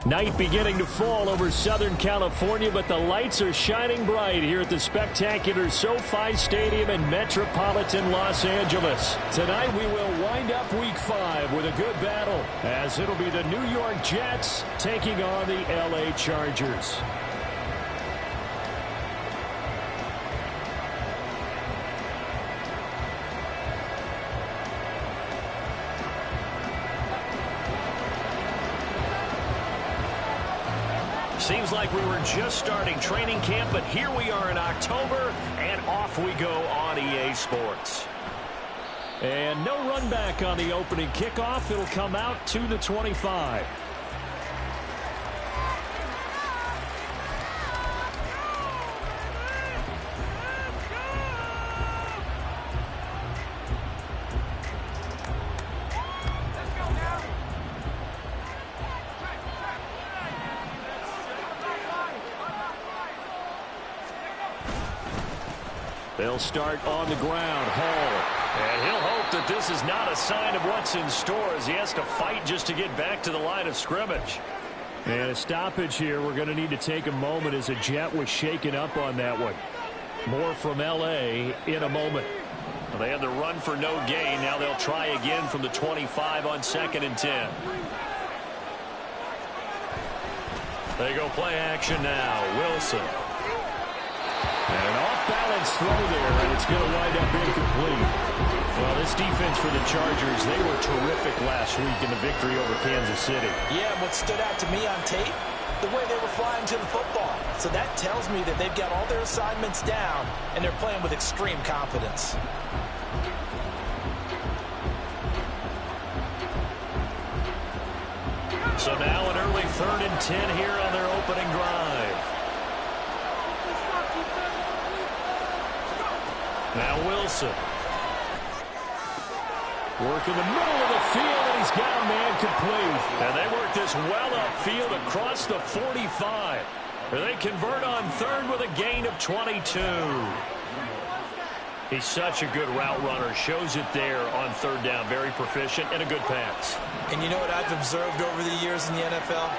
Night beginning to fall over Southern California, but the lights are shining bright here at the spectacular SoFi Stadium in metropolitan Los Angeles. Tonight we will wind up Week 5 with a good battle, as it'll be the New York Jets taking on the LA Chargers. Seems like we were just starting training camp, but here we are in October, and off we go on EA Sports. And no run back on the opening kickoff. It'll come out to the 25. They'll start on the ground. Hall. And he'll hope that this is not a sign of what's in store as he has to fight just to get back to the line of scrimmage. And a stoppage here. We're going to need to take a moment as a Jet was shaken up on that one. More from LA in a moment. Well, they had the run for no gain. Now they'll try again from the 25 on 2nd and 10. They go play action now. Wilson. And an off-balance throw there, and it's going to wind up incomplete. Well, this defense for the Chargers, they were terrific last week in the victory over Kansas City. Yeah, what stood out to me on tape, the way they were flying to the football. So that tells me that they've got all their assignments down, and they're playing with extreme confidence. So now an early 3rd and 10 here on their opening drive. Now Wilson. Work in the middle of the field, and he's got a man complete. And they work this well upfield across the 45. They convert on 3rd with a gain of 22. He's such a good route runner. Shows it there on 3rd down. Very proficient and a good pass. And you know what I've observed over the years in the NFL?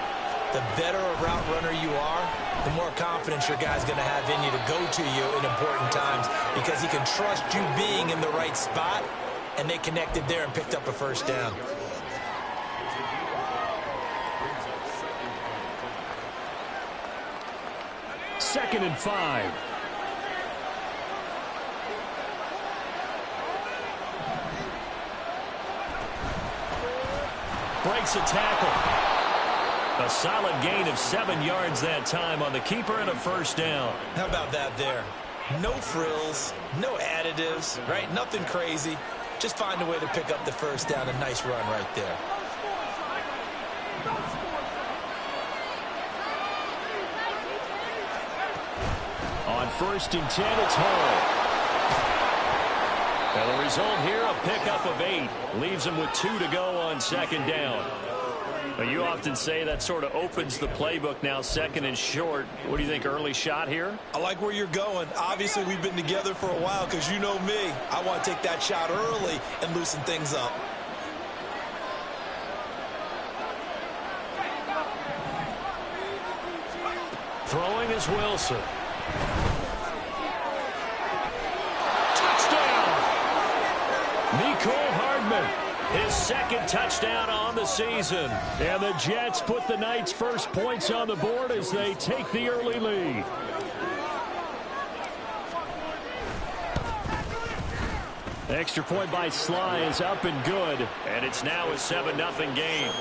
The better a route runner you are, the more confidence your guy's going to have in you to go to you in important times because he can trust you being in the right spot, and they connected there and picked up a 1st down. Second and 5. Breaks a tackle. A solid gain of 7 yards that time on the keeper and a 1st down. How about that there? No frills, no additives, right? Nothing crazy. Just find a way to pick up the 1st down. A nice run right there. On 1st and 10, it's Hall. And the result here, a pickup of 8. Leaves him with 2 to go on 2nd down. But you often say that sort of opens the playbook now, 2nd and short. What do you think, early shot here? I like where you're going. Obviously, we've been together for a while because you know me. I want to take that shot early and loosen things up. Throwing is Wilson. Touchdown! Nicole Hardman. His 2nd touchdown on the season. And the Jets put the night's first points on the board as they take the early lead. Extra point by Sly is up and good. And it's now a 7-0 game.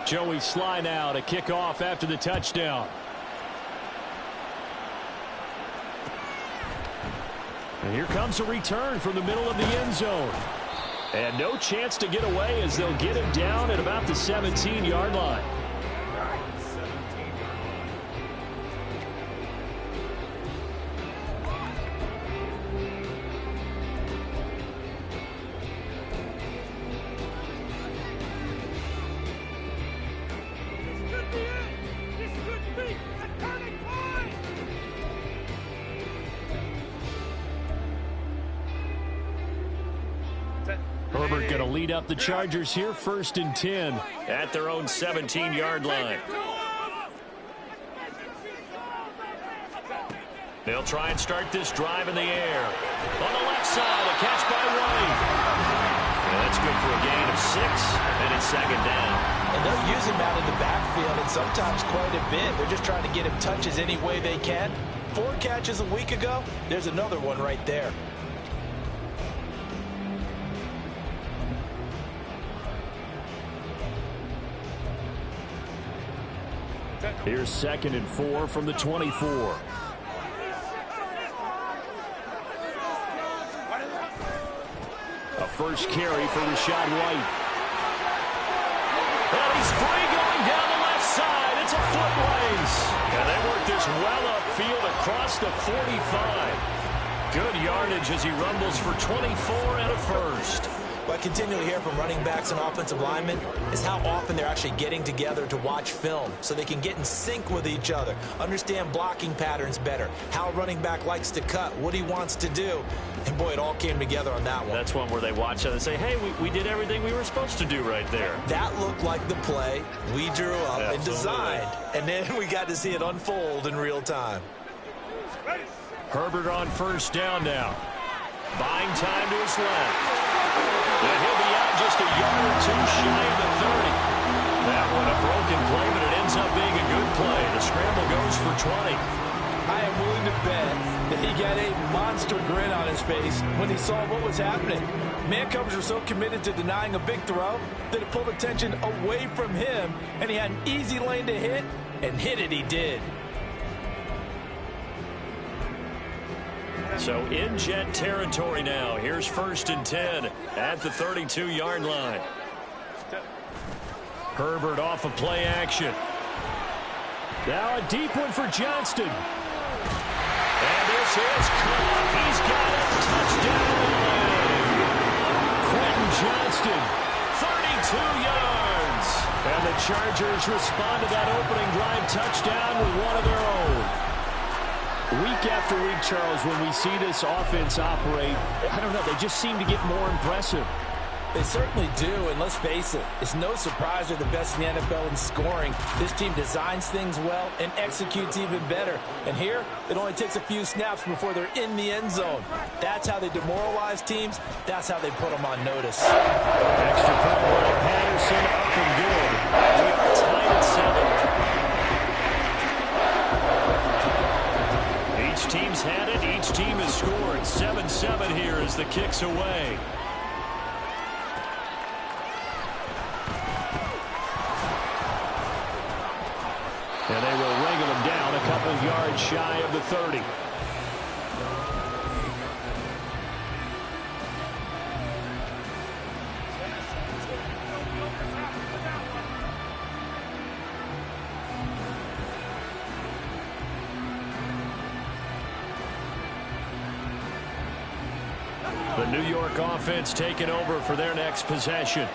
Joey Sly now to kick off after the touchdown. And here comes a return from the middle of the end zone. And no chance to get away as they'll get him down at about the 17-yard line. Herbert going to lead up the Chargers here, 1st and 10 at their own 17-yard line. They'll try and start this drive in the air. On the left side, a catch by White. And that's good for a gain of 6, and it's 2nd down. And they're using him out in the backfield, and sometimes quite a bit. They're just trying to get him touches any way they can. 4 catches a week ago. There's another one right there. Here's 2nd and 4 from the 24. A first carry for Rachaad White. And he's free going down the left side. It's a foot race. And they work this well upfield across the 45. Good yardage as he rumbles for 24 and a first. What I continually hear from running backs and offensive linemen is how often they're actually getting together to watch film so they can get in sync with each other, understand blocking patterns better, how a running back likes to cut, what he wants to do. And, boy, it all came together on that one. That's one where they watch it and say, hey, we did everything we were supposed to do right there. That looked like the play we drew up and designed, and then we got to see it unfold in real time. Herbert on 1st down now. Buying time to his left. And he'll be out just a yard or 2 shy of the 30. That one a broken play, but it ends up being a good play. The scramble goes for 20. I am willing to bet that he got a monster grin on his face when he saw what was happening. Man coverage were so committed to denying a big throw that it pulled attention away from him, and he had an easy lane to hit, and hit it he did. So in Jet territory now. Here's 1st and 10 at the 32-yard line. Herbert off of play action. Now a deep one for Johnston. And this is caught. He's got it. Touchdown. Quentin Johnston, 32 yards. And the Chargers respond to that opening drive touchdown with one of their own. Week after week, Charles, when we see this offense operate, I don't know, they just seem to get more impressive. They certainly do, and let's face it, it's no surprise they're the best in the NFL in scoring. This team designs things well and executes even better. And here, it only takes a few snaps before they're in the end zone. That's how they demoralize teams. That's how they put them on notice. Extra point by Patterson, up and good. We are tied at 7. Each team's had it. Each team has scored. 7-7 here as the kick's away. And they will wrangle him down a couple yards shy of the 30. The New York offense taking over for their next possession.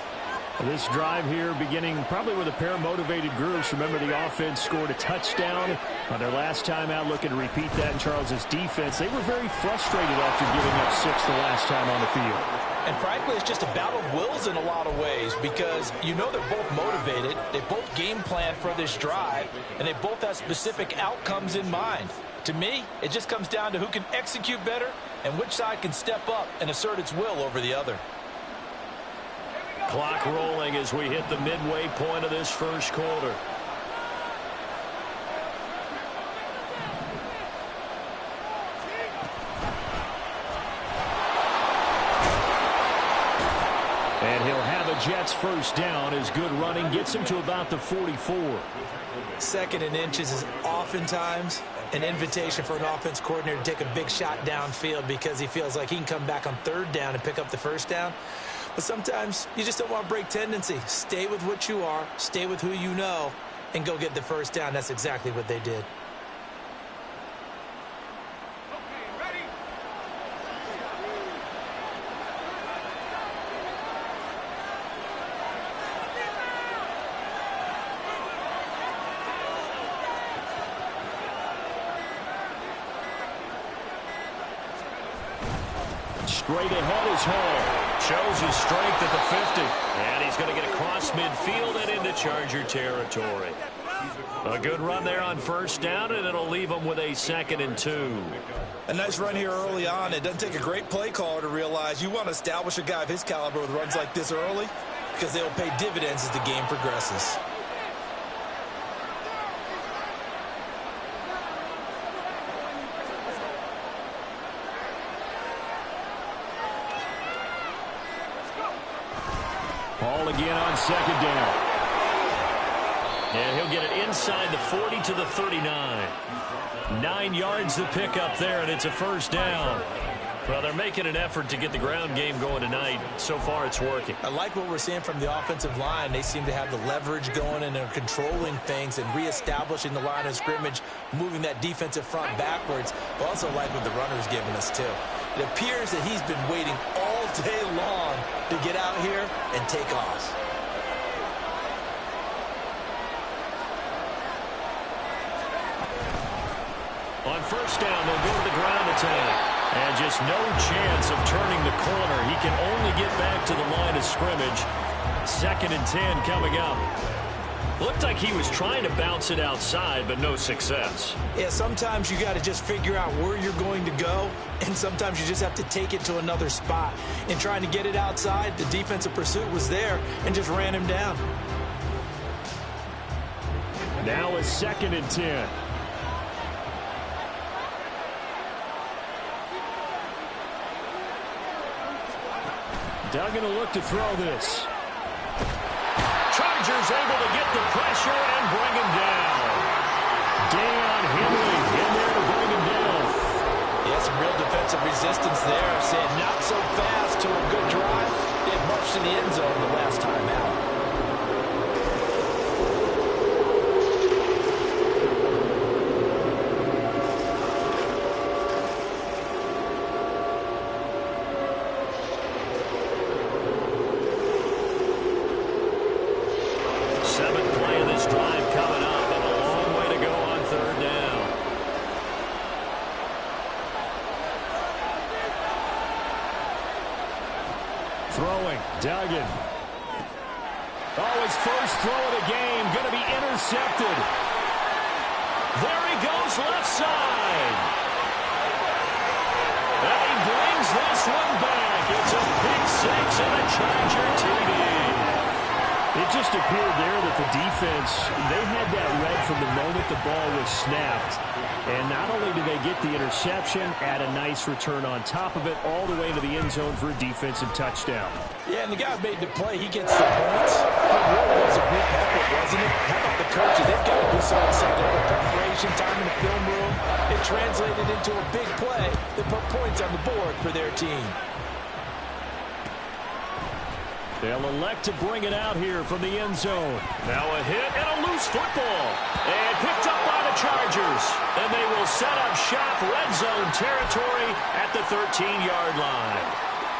This drive here beginning probably with a pair of motivated groups. Remember, the offense scored a touchdown on their last time out. Looking to repeat that in Charles's defense. They were very frustrated after giving up 6 the last time on the field. And frankly, it's just a battle of wills in a lot of ways because you know they're both motivated. They both game plan for this drive, and they both have specific outcomes in mind. To me, it just comes down to who can execute better and which side can step up and assert its will over the other. Clock rolling as we hit the midway point of this first quarter. Jets first down as good running gets him to about the 44. 2nd and inches is oftentimes an invitation for an offense coordinator to take a big shot downfield because he feels like he can come back on 3rd down and pick up the 1st down. But sometimes you just don't want to break tendency. Stay with what you are, stay with who you know, and go get the 1st down. That's exactly what they did. Straight ahead is Hall. Shows his strength at the 50. And he's going to get across midfield and into Charger territory. A good run there on 1st down, and it'll leave him with a 2nd and 2. A nice run here early on. It doesn't take a great play caller to realize you want to establish a guy of his caliber with runs like this early because they'll pay dividends as the game progresses. Ball again on 2nd down. And he'll get it inside the 40 to the 39. 9 yards to pick up there, and it's a 1st down. Well, they're making an effort to get the ground game going tonight. So far, it's working. I like what we're seeing from the offensive line. They seem to have the leverage going, and they're controlling things and reestablishing the line of scrimmage, moving that defensive front backwards. But also like what the runner's giving us, too. It appears that he's been waiting all day long to get out here and take off. On 1st down, they'll go to the ground attack. And just no chance of turning the corner. He can only get back to the line of scrimmage. 2nd and 10 coming up. Looked like he was trying to bounce it outside, but no success. Yeah, sometimes you got to just figure out where you're going to go, and sometimes you just have to take it to another spot. In trying to get it outside, the defensive pursuit was there and just ran him down. Now a 2nd and 10. Duggan will look to throw this. Chargers able to get the pressure and bring him down. Deion Henley in there to bring him down. Yeah, some real defensive resistance there. Saying not so fast to a good drive. It marched to the end zone the last time out. Throwing, Duggan. Oh, his first throw of the game, going to be intercepted. There he goes, left side. And he brings this one back. It's a pick six and a Charger TD. It just appeared there that the defense, they had that read from the moment the ball was snapped. And not only did they get the interception, add a nice return on top of it, all the way to the end zone for a defensive touchdown. Yeah, and the guy made the play. He gets the points. It really was a group effort, wasn't it? How about the coaches? They've got to do so excited over preparation, time in the film room. It translated into a big play that put points on the board for their team. They'll elect to bring it out here from the end zone. Now a hit and a loose football. And picked up by the Chargers. And they will set up shop red zone territory at the 13-yard line.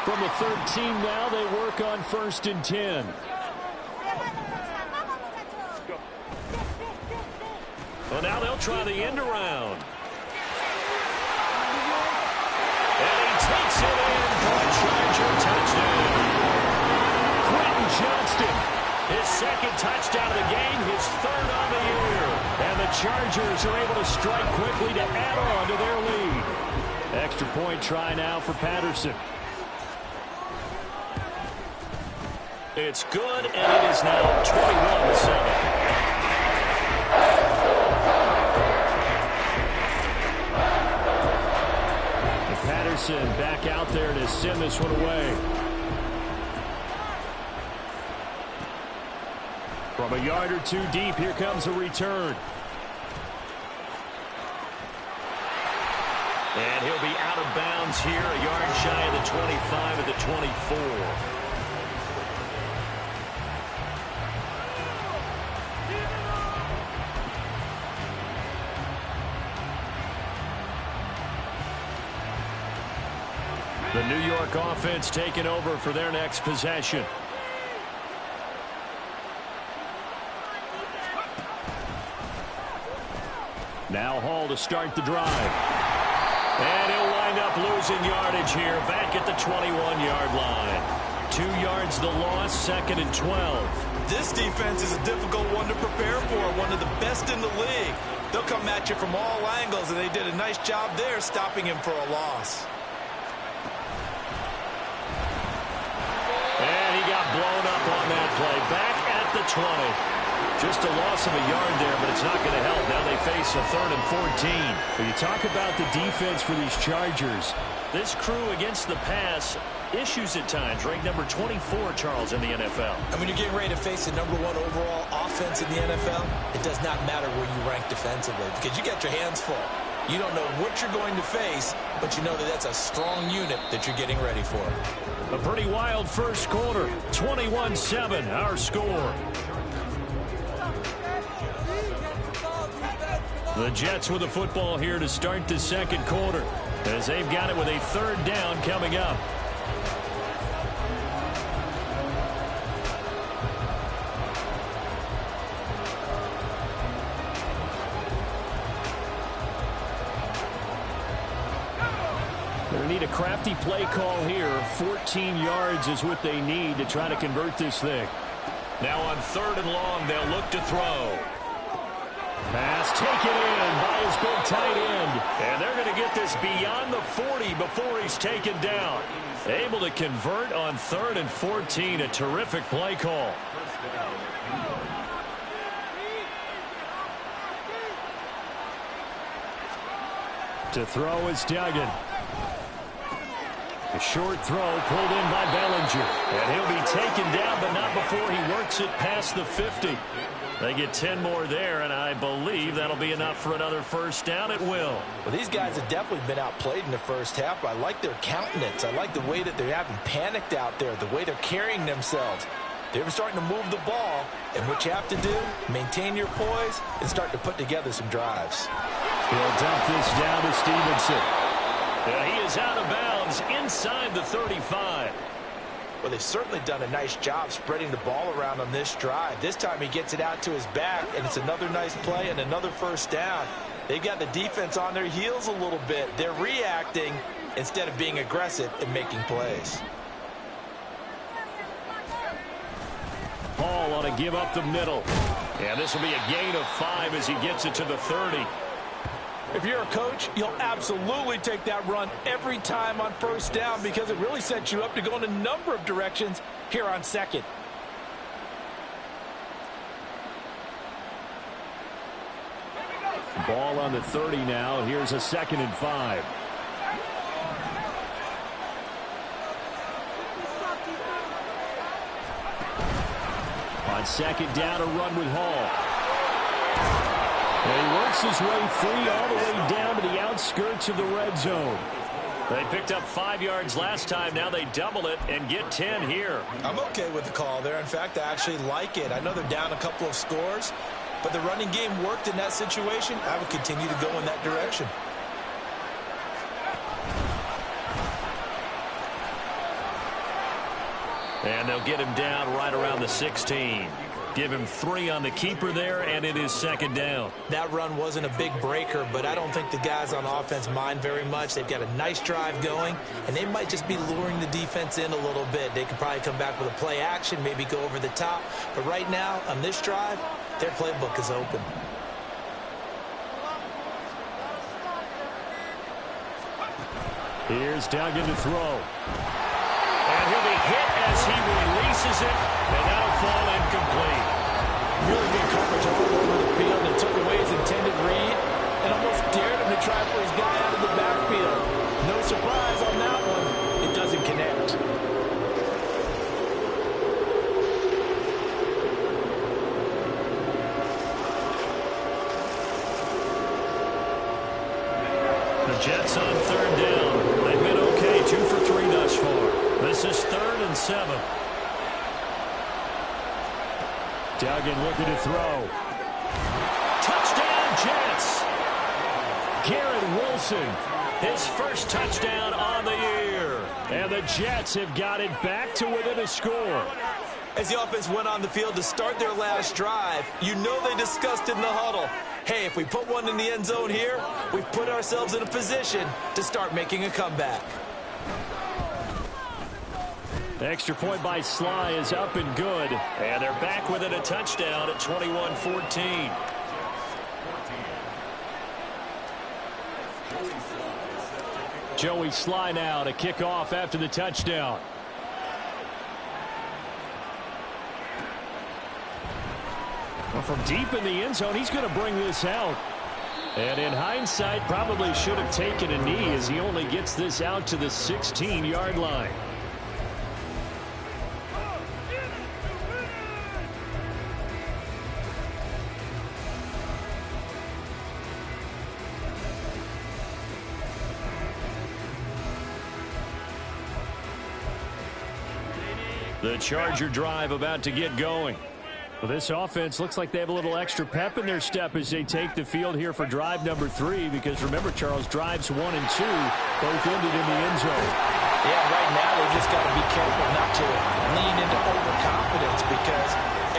From the 13 now, they work on 1st and 10. Well, now they'll try the end around. And he takes it in for a Charger touchdown. Johnston, his 2nd touchdown of the game, his 3rd on the year. And the Chargers are able to strike quickly to add on to their lead. Extra point try now for Patterson. It's good, and it is now 21-7. Patterson back out there to send this one away. From a yard or two deep, here comes a return. And he'll be out of bounds here, a yard shy of the 25 at the 24. The New York offense taking over for their next possession. Now Hall to start the drive. And he'll wind up losing yardage here, back at the 21-yard line. 2 yards the loss, 2nd and 12. This defense is a difficult one to prepare for, one of the best in the league. They'll come at you from all angles, and they did a nice job there stopping him for a loss. And he got blown up on that play, back at the 20. Just a loss of a yard there, but it's not going to help. Now they face a 3rd and 14. When you talk about the defense for these Chargers, this crew against the pass, issues at times. Ranked number 24, Charles, in the NFL. And when you're getting ready to face the #1 overall offense in the NFL, it does not matter where you rank defensively because you got your hands full. You don't know what you're going to face, but you know that that's a strong unit that you're getting ready for. A pretty wild first quarter. 21-7, our score. The Jets with the football here to start the second quarter, as they've got it with a 3rd down coming up. Going to need a crafty play call here. 14 yards is what they need to try to convert this thing. Now on 3rd and long, they'll look to throw. Pass taken in by his big tight end. And they're going to get this beyond the 40 before he's taken down. Able to convert on 3rd and 14. A terrific play call. To throw is Duggan. A short throw pulled in by Bellinger. And he'll be taken down, but not before he works it past the 50. They get 10 more there, and I believe that'll be enough for another first down. It will. Well, these guys have definitely been outplayed in the first half, but I like their countenance. I like the way that they haven't panicked out there, the way they're carrying themselves. They're starting to move the ball, and what you have to do, maintain your poise and start to put together some drives. He'll dump this down to Stevenson. Yeah, he is out of bounds inside the 35. Well, they've certainly done a nice job spreading the ball around on this drive. This time he gets it out to his back, and it's another nice play and another first down. They've got the defense on their heels a little bit. They're reacting instead of being aggressive and making plays. Hall on a give up the middle. And this will be a gain of 5 as he gets it to the 30. If you're a coach, you'll absolutely take that run every time on first down because it really sets you up to go in a number of directions here on 2nd. Ball on the 30 now. Here's a 2nd and 5. On 2nd down, a run with Hall. And he works his way free all the way down to the outskirts of the red zone. They picked up 5 yards last time. Now they double it and get 10 here. I'm okay with the call there. In fact, I actually like it. I know they're down a couple of scores, but the running game worked in that situation. I would continue to go in that direction. And they'll get him down right around the 16. Give him 3 on the keeper there, and it is 2nd down. That run wasn't a big breaker, but I don't think the guys on offense mind very much. They've got a nice drive going, and they might just be luring the defense in a little bit. They could probably come back with a play action, maybe go over the top. But right now, on this drive, their playbook is open. Here's Duggan to throw. And he'll be hit as he releases it, and that'll fall incomplete. Really good coverage all over the field and took away his intended read and almost dared him to try for his guy out of the backfield. No surprise on that one. It doesn't connect. The Jets on third down. They've been okay, 2 for 3 thus far. This is 3rd and 7. Duggan looking to throw. Touchdown, Jets. Garrett Wilson, his first touchdown on the year. And the Jets have got it back to within a score. As the offense went on the field to start their last drive, you know they discussed in the huddle, hey, if we put one in the end zone here, we've put ourselves in a position to start making a comeback. Extra point by Sly is up and good. And they're back within a touchdown at 21-14. Joey Sly now to kick off after the touchdown. Well, from deep in the end zone, he's going to bring this out. And in hindsight, probably should have taken a knee as he only gets this out to the 16-yard line. The Charger drive about to get going. Well, this offense looks like they have a little extra pep in their step as they take the field here for drive number 3. Because remember, Charles, drives 1 and 2 both ended in the end zone. Yeah, right now they just got to be careful not to lean into overconfidence because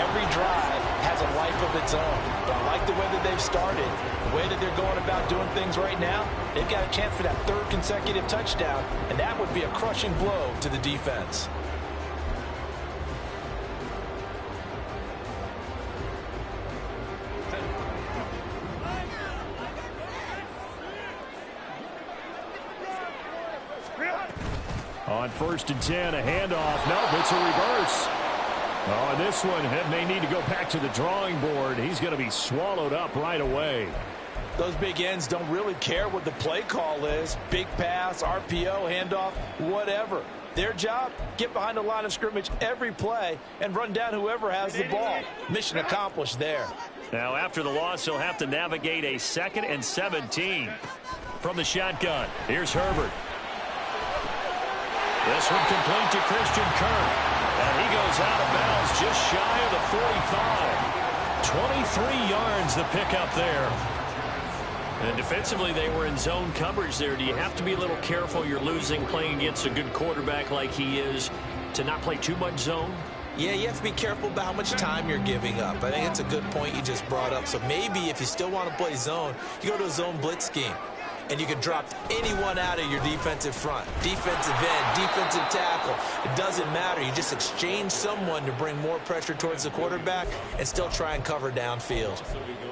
every drive has a life of its own. But I like the way that they've started, the way that they're going about doing things right now. They've got a chance for that 3rd consecutive touchdown, and that would be a crushing blow to the defense. On 1st and 10, a handoff. Nope, it's a reverse. Oh, and this one may need to go back to the drawing board. He's going to be swallowed up right away. Those big ends don't really care what the play call is. Big pass, RPO, handoff, whatever. Their job, get behind the line of scrimmage every play and run down whoever has the ball. Mission accomplished there. Now, after the loss, he'll have to navigate a 2nd and 17. From the shotgun, here's Herbert. This one complete to Christian Kirk. And he goes out of bounds just shy of the 45. 23 yards the pickup there. And defensively, they were in zone coverage there. Do you have to be a little careful? You're losing playing against a good quarterback like he is to not play too much zone? Yeah, you have to be careful about how much time you're giving up. I think it's a good point you just brought up. So maybe if you still want to play zone, you go to a zone blitz scheme. And you can drop anyone out of your defensive front. Defensive end, defensive tackle. It doesn't matter. You just exchange someone to bring more pressure towards the quarterback and still try and cover downfield.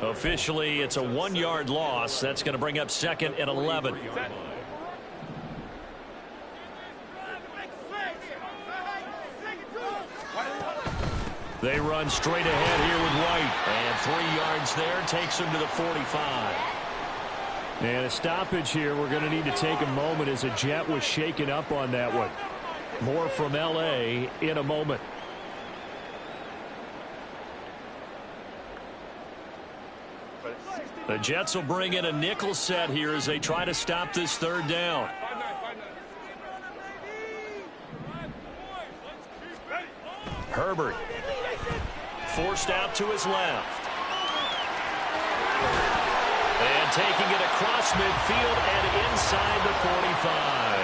Officially, it's a 1-yard loss. That's going to bring up 2nd and 11. They run straight ahead here with White. And 3 yards there takes him to the 45. And a stoppage here. We're going to need to take a moment as a Jet was shaken up on that one. More from L.A. in a moment. The Jets will bring in a nickel set here as they try to stop this 3rd down. Herbert forced out to his left. And taking it across midfield and inside the 45.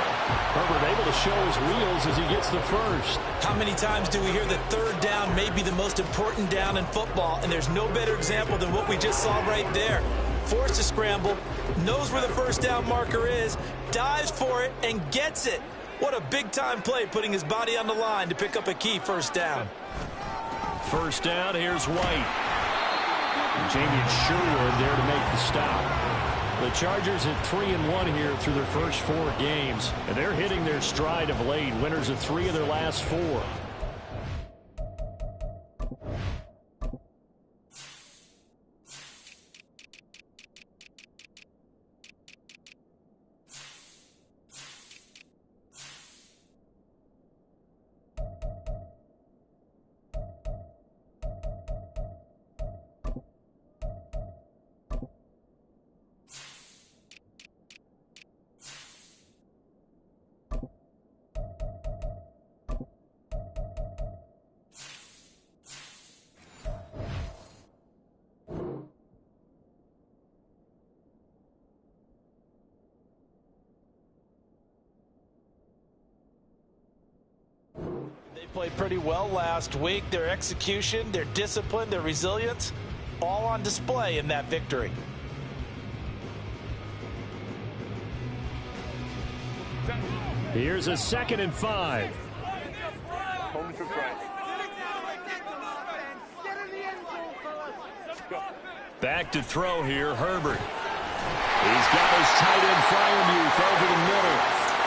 Herbert able to show his wheels as he gets the first. How many times do we hear that 3rd down may be the most important down in football? And there's no better example than what we just saw right there. Forced to scramble, knows where the 1st down marker is, dives for it, and gets it. What a big-time play, putting his body on the line to pick up a key 1st down. 1st down, here's White. Jamie Sherwood there to make the stop. The Chargers at 3-1 here through their first 4 games. And they're hitting their stride of late. Winners of 3 of their last 4. Played pretty well last week. Their execution, their discipline, their resilience, all on display in that victory. Here's a 2nd and 5. Back to throw here, Herbert. He's got his tight end Fryermuth over the middle.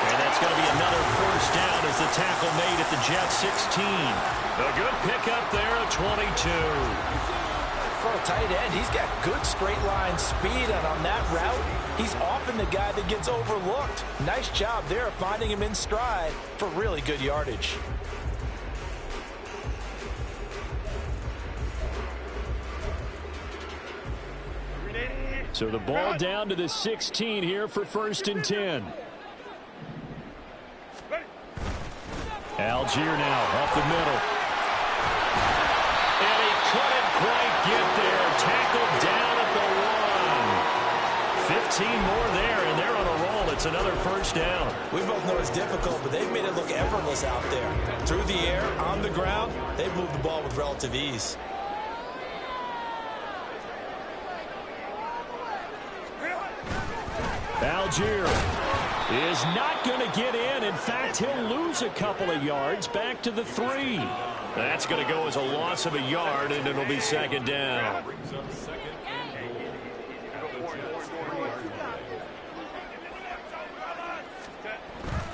And that's going to be another first down as the tackle made at the Jets 16. A good pickup there at 22. For a tight end, he's got good straight line speed, and on that route, he's often the guy that gets overlooked. Nice job there finding him in stride for really good yardage. So the ball down to the 16 here for 1st and 10. Algier now off the middle. And he couldn't quite get there. Tackled down at the 1. 15 more there, and they're on a roll. It's another first down. We both know it's difficult, but they've made it look effortless out there. Through the air, on the ground, they've moved the ball with relative ease. Algier is not going to get in. In fact, he'll lose a couple of yards back to the 3. That's going to go as a loss of a yard, and it'll be 2nd down.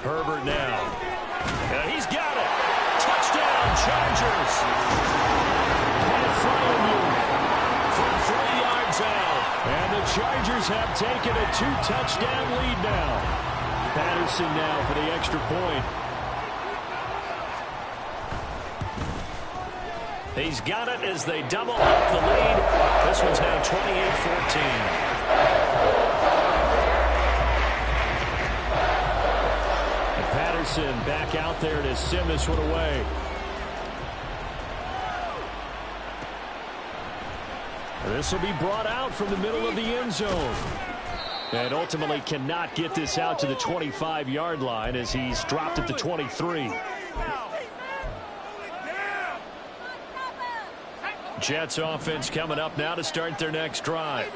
Herbert now. And he's got it. Touchdown, Chargers. From 3 yards out. And the Chargers have taken a 2-touchdown lead now. Patterson now for the extra point. He's got it as they double up the lead. This one's now 28-14. Patterson back out there to send this one away. This will be brought out from the middle of the end zone. And ultimately cannot get this out to the 25-yard line as he's dropped at the 23. Jets offense coming up now to start their next drive.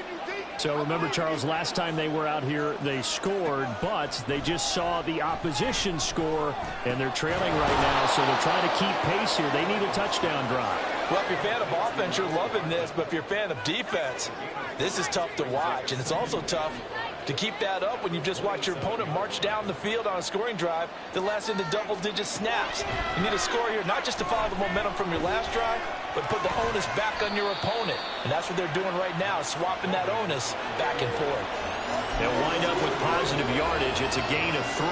So remember, Charles, last time they were out here, they scored, but they just saw the opposition score, and they're trailing right now, so they're trying to keep pace here. They need a touchdown drive. Well, if you're a fan of offense, you're loving this, but if you're a fan of defense, this is tough to watch, and it's also tough to keep that up when you've just watched your opponent march down the field on a scoring drive that lasts into double-digit snaps. You need a score here, not just to follow the momentum from your last drive, but put the onus back on your opponent. And that's what they're doing right now, swapping that onus back and forth. They'll wind up with positive yardage. It's a gain of 3,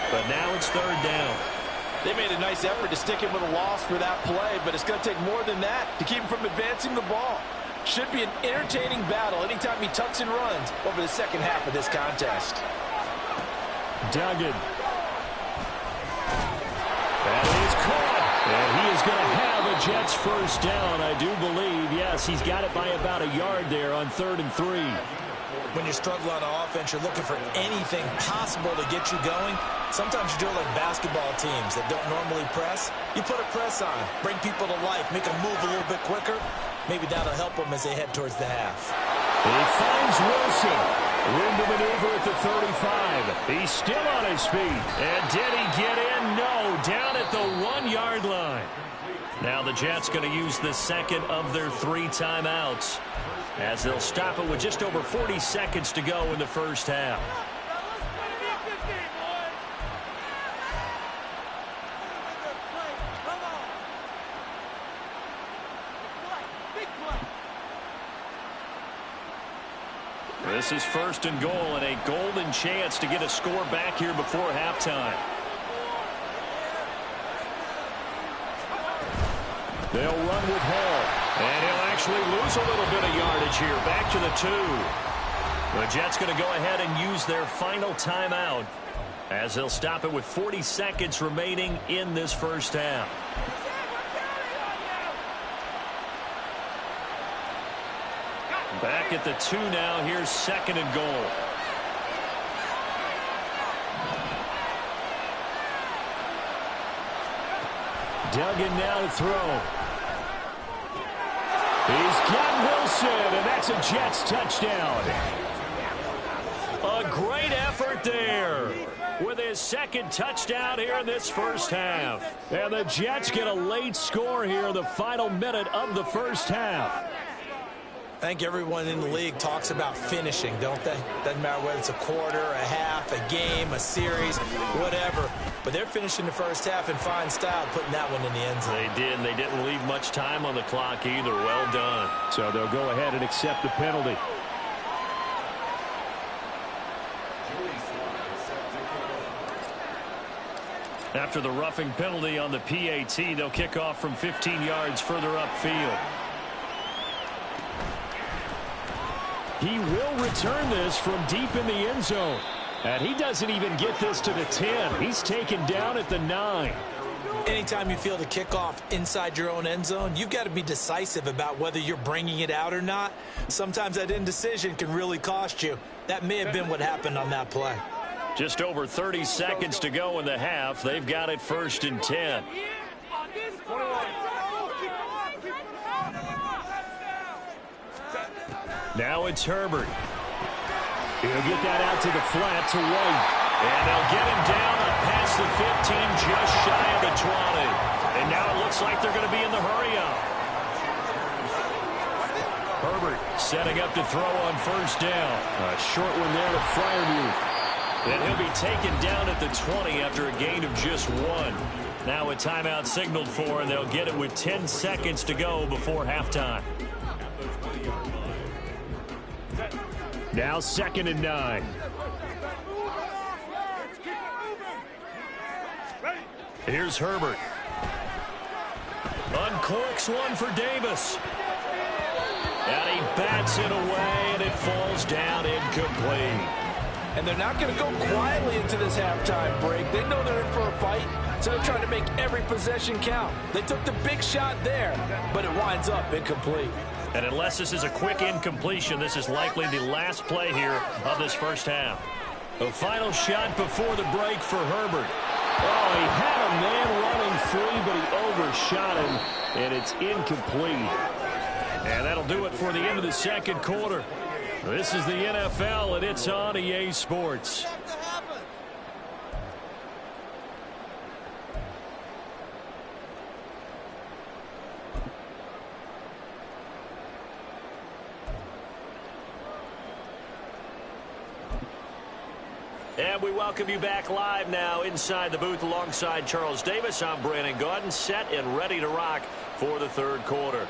but now it's 3rd down. They made a nice effort to stick him with a loss for that play, but it's going to take more than that to keep him from advancing the ball. Should be an entertaining battle anytime he tucks and runs over the second half of this contest. Duggan. That is caught. And he is going to have a Jets first down, I do believe. Yes, he's got it by about a yard there on 3rd and 3. When you're struggling on offense, you're looking for anything possible to get you going. Sometimes you do it like basketball teams that don't normally press. You put a press on, bring people to life, make them move a little bit quicker. Maybe that'll help them as they head towards the half. He finds Wilson. Room to maneuver at the 35. He's still on his feet. And did he get in? No. Down at the 1-yard line. Now the Jets going to use the second of their 3 timeouts, as they'll stop it with just over 40 seconds to go in the first half. This is 1st and goal, and a golden chance to get a score back here before halftime. They'll run with Hall, and he'll actually lose a little bit of yardage here. Back to the 2. The Jets going to go ahead and use their final timeout, as they'll stop it with 40 seconds remaining in this first half. Back at the 2 now. Here's 2nd and goal. Dug in now to throw. He's got Wilson, and that's a Jets touchdown. A great effort there with his second touchdown here in this first half. And the Jets get a late score here in the final minute of the first half. I think everyone in the league talks about finishing, don't they? Doesn't matter whether it's a quarter, a half, a game, a series, whatever. But they're finishing the first half in fine style, putting that one in the end zone. They did, and they didn't leave much time on the clock either. Well done. So they'll go ahead and accept the penalty. After the roughing penalty on the PAT, they'll kick off from 15 yards further upfield. He will return this from deep in the end zone. And he doesn't even get this to the 10. He's taken down at the 9. Anytime you feel the kickoff inside your own end zone, you've got to be decisive about whether you're bringing it out or not. Sometimes that indecision can really cost you. That may have been what happened on that play. Just over 30 seconds to go in the half. They've got it 1st and 10. Now it's Herbert. He'll get that out to the flat to White. And they'll get him down past the 15, just shy of the 20. And now it looks like they're going to be in the hurry-up. Herbert setting up to throw on 1st down. A short one there to Freiermuth. And he'll be taken down at the 20 after a gain of just 1. Now a timeout signaled for, and they'll get it with 10 seconds to go before halftime. Now 2nd and 9. Here's Herbert. Uncorks one for Davis. And he bats it away, and it falls down incomplete. And they're not going to go quietly into this halftime break. They know they're in for a fight, so they're trying to make every possession count. They took the big shot there, but it winds up incomplete. And unless this is a quick incompletion, this is likely the last play here of this first half. The final shot before the break for Herbert. Oh, he had a man running free, but he overshot him, and it's incomplete. And that'll do it for the end of the second quarter. This is the NFL, and it's on EA Sports. And we welcome you back live now inside the booth alongside Charles Davis. I'm Brandon Gaudin, set and ready to rock for the third quarter.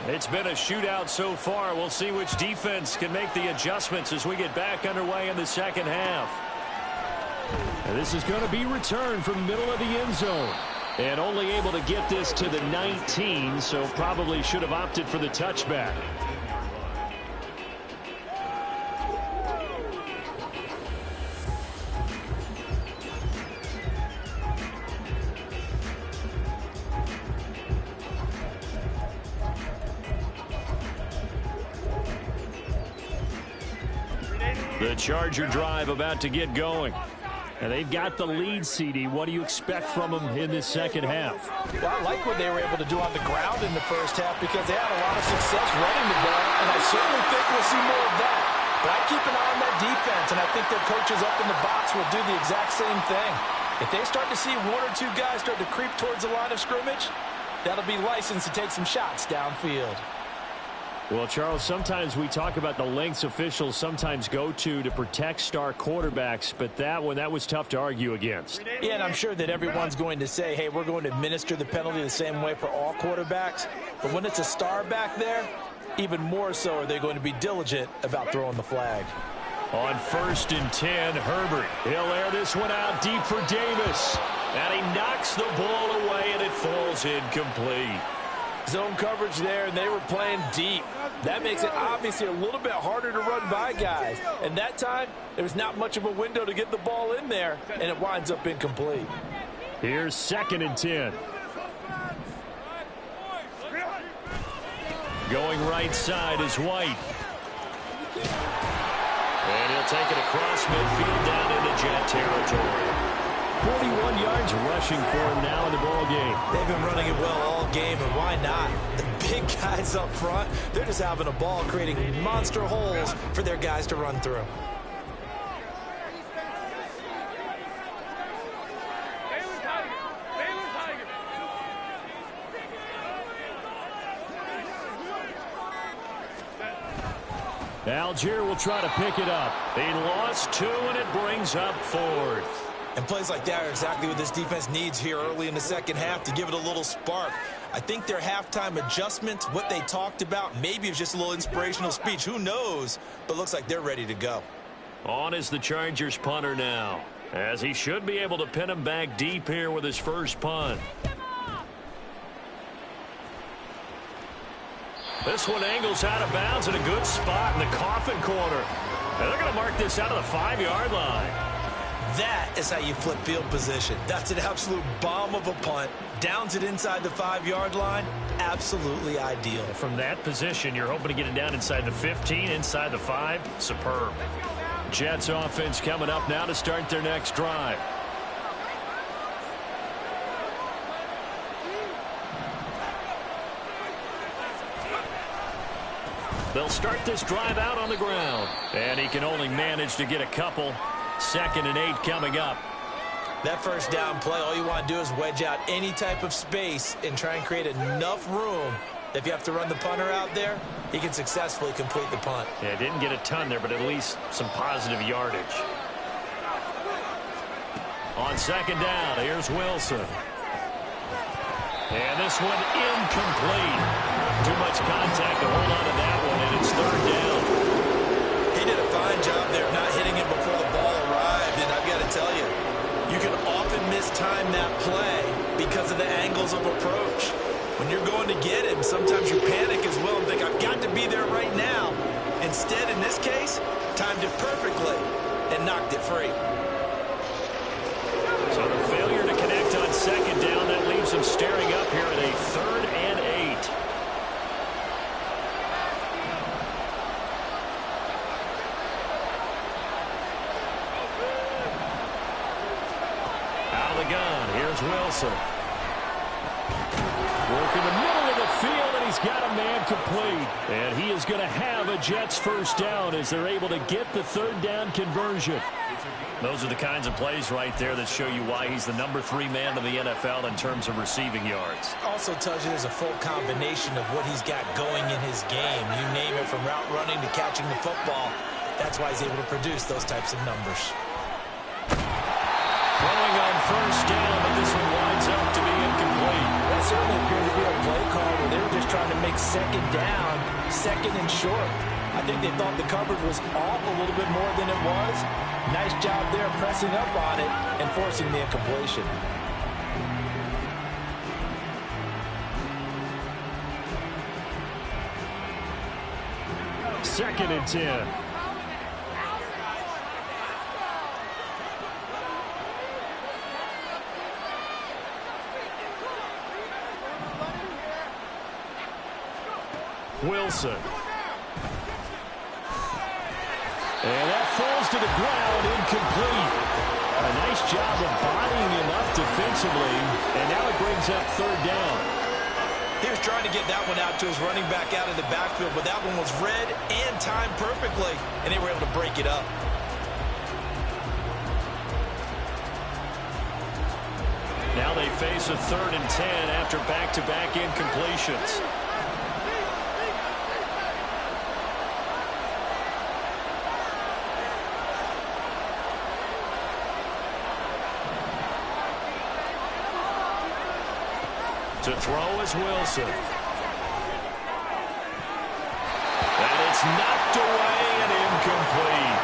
It's been a shootout so far. We'll see which defense can make the adjustments as we get back underway in the second half. And this is going to be returned from middle of the end zone. And only able to get this to the 19, so probably should have opted for the touchback. The Charger drive about to get going. And they've got the lead, CD. What do you expect from them in this second half? Well, I like what they were able to do on the ground in the first half because they had a lot of success running the ball, and I certainly think we'll see more of that. But I keep an eye on that defense, and I think their coaches up in the box will do the exact same thing. If they start to see one or two guys start to creep towards the line of scrimmage, that'll be licensed to take some shots downfield. Well, Charles, sometimes we talk about the lengths officials sometimes go to protect star quarterbacks, but that was tough to argue against. Yeah, and I'm sure that everyone's going to say, hey, we're going to administer the penalty the same way for all quarterbacks. But when it's a star back there, even more so are they going to be diligent about throwing the flag. On 1st and 10, Herbert. He'll air this one out deep for Davis. And he knocks the ball away, and it falls incomplete. Zone coverage there, and they were playing deep. That makes it obviously a little bit harder to run by guys. And that time, there's not much of a window to get the ball in there, and it winds up incomplete. Here's 2nd and 10. Going right side is White. And he'll take it across midfield down into Jet territory. 41 yards rushing for him now in the ball game. They've been running it well all game, and why not? The big guys up front, they're just having a ball, creating monster holes for their guys to run through. Algier will try to pick it up. They lost 2, and it brings up 4th. And plays like that are exactly what this defense needs here early in the second half to give it a little spark. I think their halftime adjustments, what they talked about, maybe it's just a little inspirational speech. Who knows? But looks like they're ready to go. On is the Chargers punter now, as he should be able to pin him back deep here with his first punt. This one angles out of bounds in a good spot in the coffin corner. And they're going to mark this out of the 5-yard line. That is how you flip field position. That's an absolute bomb of a punt. Downs it inside the 5-yard line. Absolutely ideal. From that position, you're hoping to get it down inside the 15, inside the 5. Superb. Jets offense coming up now to start their next drive. They'll start this drive out on the ground. And he can only manage to get a couple. 2nd and 8 coming up. That first down play, all you want to do is wedge out any type of space and try and create enough room. If you have to run the punter out there, he can successfully complete the punt. Yeah, didn't get a ton there, but at least some positive yardage. On 2nd down, here's Wilson. And this one incomplete. Too much contact to hold on to that one, and it's 3rd down. He did a fine job there of not hitting it before the ball arrived, and I've got to tell you, you can often mistime that play because of the angles of approach. When you're going to get him, sometimes you panic as well and think, I've got to be there right now. Instead, in this case, timed it perfectly and knocked it free. So the failure to connect on 2nd down, that leaves him staring up here at a 3rd and 8. Out of the gun, here's Wilson. Work in the middle of the field, and he's got a man complete. And he is going to have a Jets first down as they're able to get the 3rd down conversion. Those are the kinds of plays right there that show you why he's the number 3 man in the NFL in terms of receiving yards. Also tells you there's a full combination of what he's got going in his game. You name it, from route running to catching the football. That's why he's able to produce those types of numbers. Throwing on 1st down, but this one winds up to be incomplete. That certainly appeared to be a play call where they were just trying to make 2nd down, 2nd and short. I think they thought the coverage was off a little bit more than it was. Nice job there pressing up on it and forcing the incompletion. Second and 10. Wilson. And that falls to the ground, incomplete. A nice job of bodying him up defensively, and now it brings up 3rd down. He was trying to get that one out to his running back out of the backfield, but that one was read and timed perfectly, and they were able to break it up. Now they face a 3rd and 10 after back-to-back incompletions. To throw is Wilson. And it's knocked away and incomplete.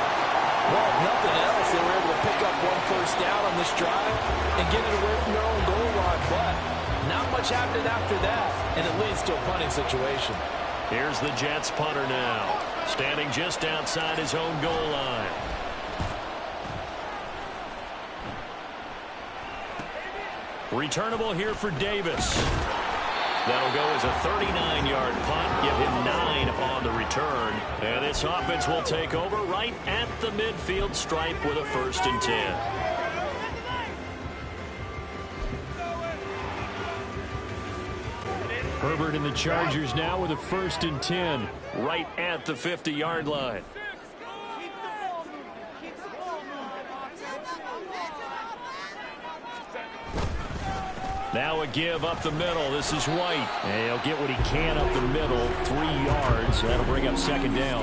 Well, if nothing else, they were able to pick up 1 first down on this drive and get it away from their own goal line. But Not much happened after that, and it leads to a punting situation. Here's the Jets punter now, standing just outside his own goal line. Returnable here for Davis. That'll go as a 39-yard punt. Give him 9 on the return. And this offense will take over right at the midfield stripe with a 1st and 10. Herbert and the Chargers now with a 1st and 10 right at the 50-yard line. Now a give up the middle. This is White. And he'll get what he can up the middle. 3 yards. That'll bring up 2nd down.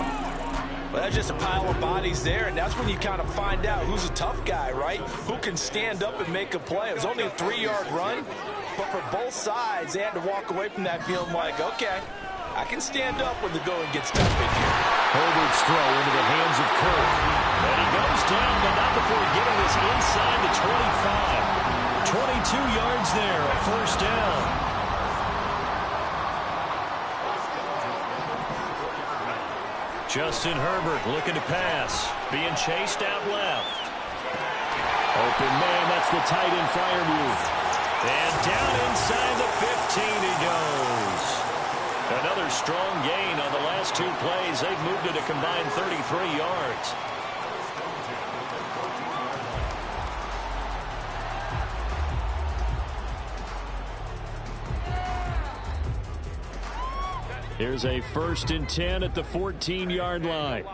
Well, that's just a pile of bodies there, and that's when you kind of find out who's a tough guy, right? Who can stand up and make a play. It was only a 3-yard run, but for both sides, they had to walk away from that feeling like, okay, I can stand up when the going gets tough in here. Herbert's throw into the hands of Kirk. And he goes down, but not before getting this inside the 25. 22 yards there, a 1st down. Justin Herbert looking to pass. Being chased out left. Open man, that's the tight end Freiermuth. And down inside the 15 he goes. Another strong gain on the last 2 plays. They've moved it a combined 33 yards. Here's a 1st and 10 at the 14-yard line.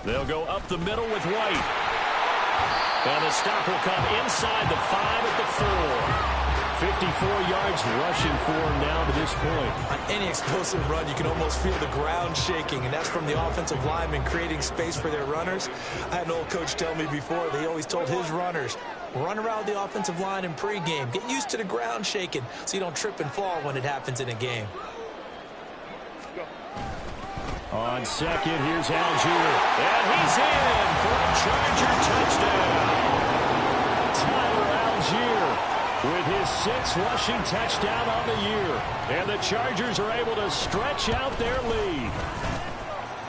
They'll go up the middle with White. And the stop will come inside the 5 at the 4. 54 yards rushing for him now to this point. On any explosive run, you can almost feel the ground shaking, and that's from the offensive linemen creating space for their runners. I had an old coach tell me before that he always told his runners, run around the offensive line in pregame. Get used to the ground shaking so you don't trip and fall when it happens in a game. On 2nd, here's Algier. And he's in for a Charger touchdown. Tyler Algier with his 6th rushing touchdown on the year. And the Chargers are able to stretch out their lead.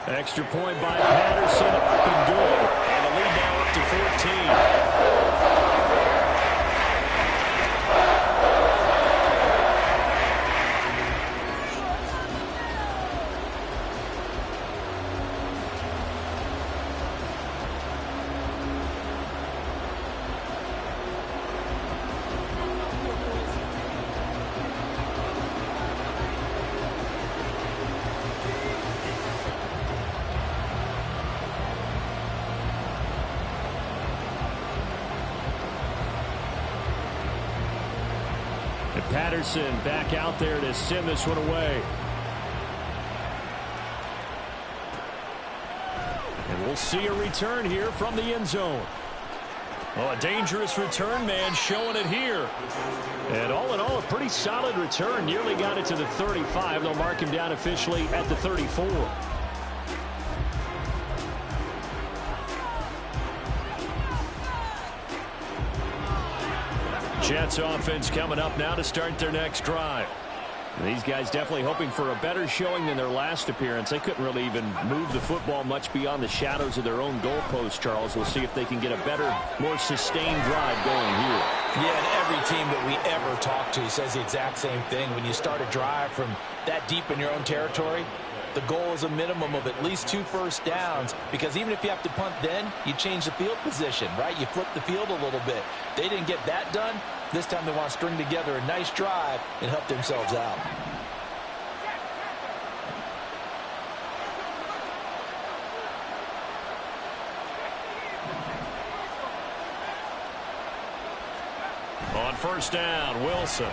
Extra point by Patterson, up and good. And the lead now up to 14. Patterson back out there to send this one away. And we'll see a return here from the end zone. Well, a dangerous return man showing it here. And all in all, a pretty solid return. Nearly got it to the 35. They'll mark him down officially at the 34. Jets offense coming up now to start their next drive. These guys definitely hoping for a better showing than their last appearance. They couldn't really even move the football much beyond the shadows of their own goalpost, Charles. We'll see if they can get a better, more sustained drive going here. Yeah, and every team that we ever talk to says the exact same thing. When you start a drive from that deep in your own territory, the goal is a minimum of at least 2 first downs, because even if you have to punt then, you change the field position, right? You flip the field a little bit. They didn't get that done. This time they want to string together a nice drive and help themselves out. On first down, Wilson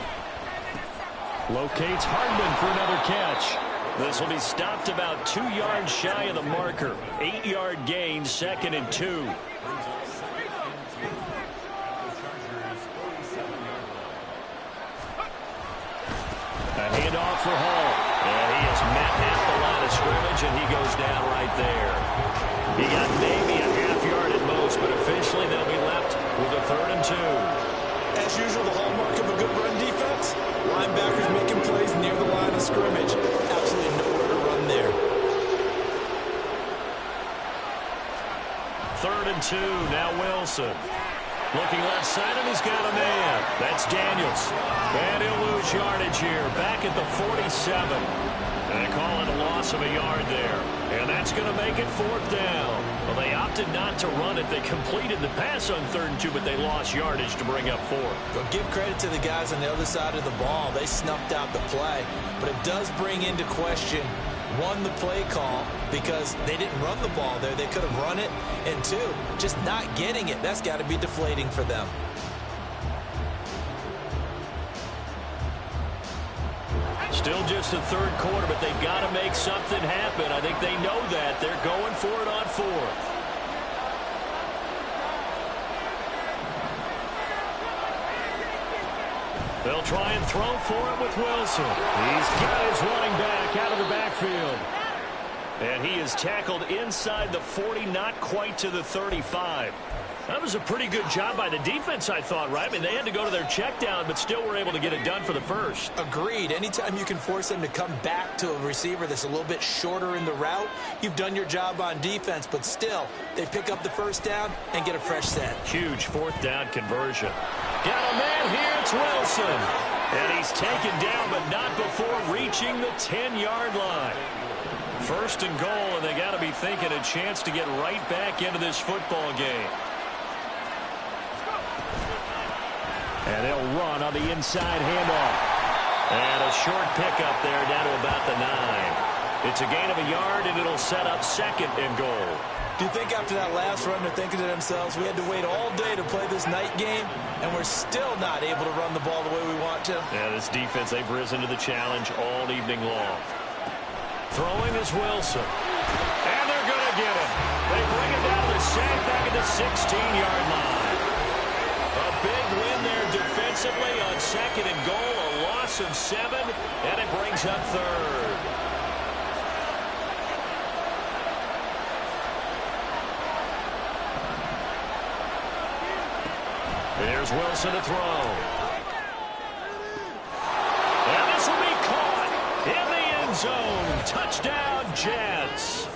locates Hardman for another catch. This will be stopped about 2 yards shy of the marker. 8-yard gain, 2nd and 2. A handoff for Hall. And he is met at the line of scrimmage, and he goes down right there. He got maybe a half yard at most, but officially they'll be left with a 3rd and 2. As usual, the hallmark of a good run defense, linebackers making plays near the line of scrimmage. Absolutely nowhere to run there. 3rd and 2, now Wilson. Looking left side, and he's got a man. That's Daniels. And he'll lose yardage here, back at the 47. And they call it a loss of a yard there. And that's going to make it 4th down. Well, they opted not to run it. They completed the pass on 3rd and 2, but they lost yardage to bring up 4th. Well, give credit to the guys on the other side of the ball. They snuffed out the play. But it does bring into question, 1, the play call, because they didn't run the ball there. They could have run it. And 2, just not getting it. That's got to be deflating for them. Still just the 3rd quarter, but they've got to make something happen. I think they know that. They're going for it on 4th. They'll try and throw for it with Wilson. He's got his running back out of the backfield. And he is tackled inside the 40, not quite to the 35. That was a pretty good job by the defense, I thought, right? I mean, they had to go to their check down, but still were able to get it done for the 1st. Agreed. Anytime you can force them to come back to a receiver that's a little bit shorter in the route, you've done your job on defense, but still, they pick up the 1st down and get a fresh set. Huge 4th down conversion. Got a man here, it's Wilson. And he's taken down, but not before reaching the 10-yard line. 1st and goal, and they got to be thinking a chance to get right back into this football game. And they'll run on the inside handoff. And a short pickup there down to about the 9. It's a gain of a yard, and it'll set up 2nd and goal. Do you think after that last run they're thinking to themselves, we had to wait all day to play this night game, and we're still not able to run the ball the way we want to? Yeah, this defense, they've risen to the challenge all evening long. Throwing is Wilson. And they're going to get him. They bring him down the sack back at the 16-yard line. A big win there defensively on 2nd and goal. A loss of 7, and it brings up 3rd. There's Wilson to throw. And this will be caught in the end zone. Touchdown, Jets.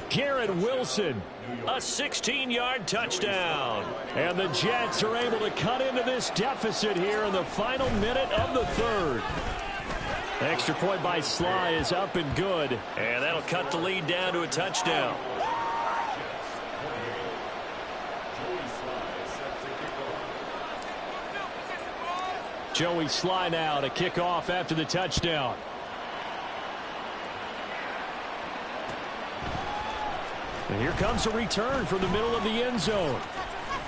Garrett Wilson, a 16-yard touchdown. And the Jets are able to cut into this deficit here in the final minute of the 3rd. Extra point by Sly is up and good. And that'll cut the lead down to a touchdown. Joey Sly now to kick off after the touchdown. And here comes a return from the middle of the end zone.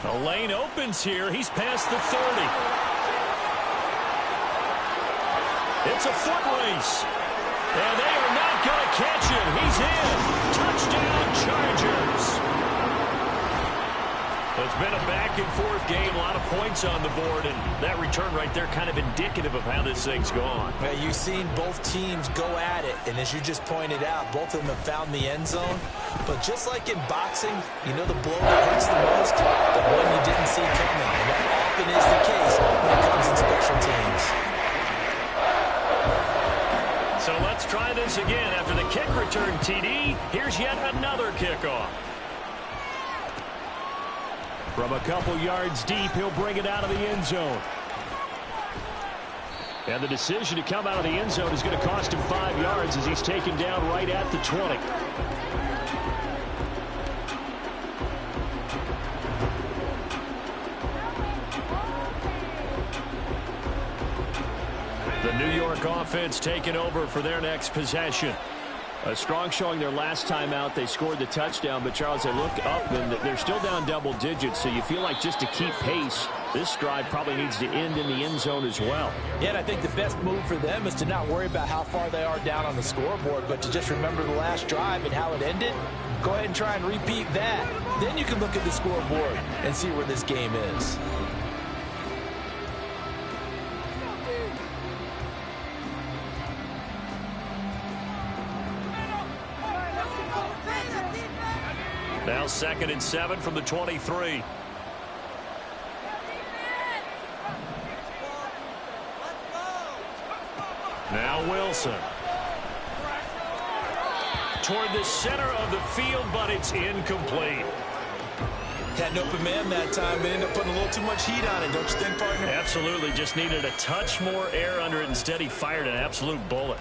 A lane opens here. He's past the 30. It's a foot race. And they are not going to catch him. He's in. Touchdown, Chargers. It's been a back-and-forth game, a lot of points on the board, and that return right there kind of indicative of how this thing's gone. Yeah, you've seen both teams go at it, and as you just pointed out, both of them have found the end zone. But just like in boxing, you know the blow that hurts the most? The one you didn't see coming, and that often is the case when it comes in special teams. So let's try this again. After the kick return, TD, here's yet another kickoff. From a couple yards deep, he'll bring it out of the end zone. And the decision to come out of the end zone is going to cost him 5 yards as he's taken down right at the 20. The New York offense taking over for their next possession. A strong showing their last time out. They scored the touchdown, but Charles, they look up and they're still down double digits, so you feel like just to keep pace, this drive probably needs to end in the end zone as well. Yeah, and I think the best move for them is to not worry about how far they are down on the scoreboard, but to just remember the last drive and how it ended. Go ahead and try and repeat that. Then you can look at the scoreboard and see where this game is. 2nd and 7 from the 23. Now Wilson. Toward the center of the field, but it's incomplete. Had an open man that time, but ended up putting a little too much heat on it, don't you think, partner? Absolutely. Just needed a touch more air under it. Instead, he fired an absolute bullet.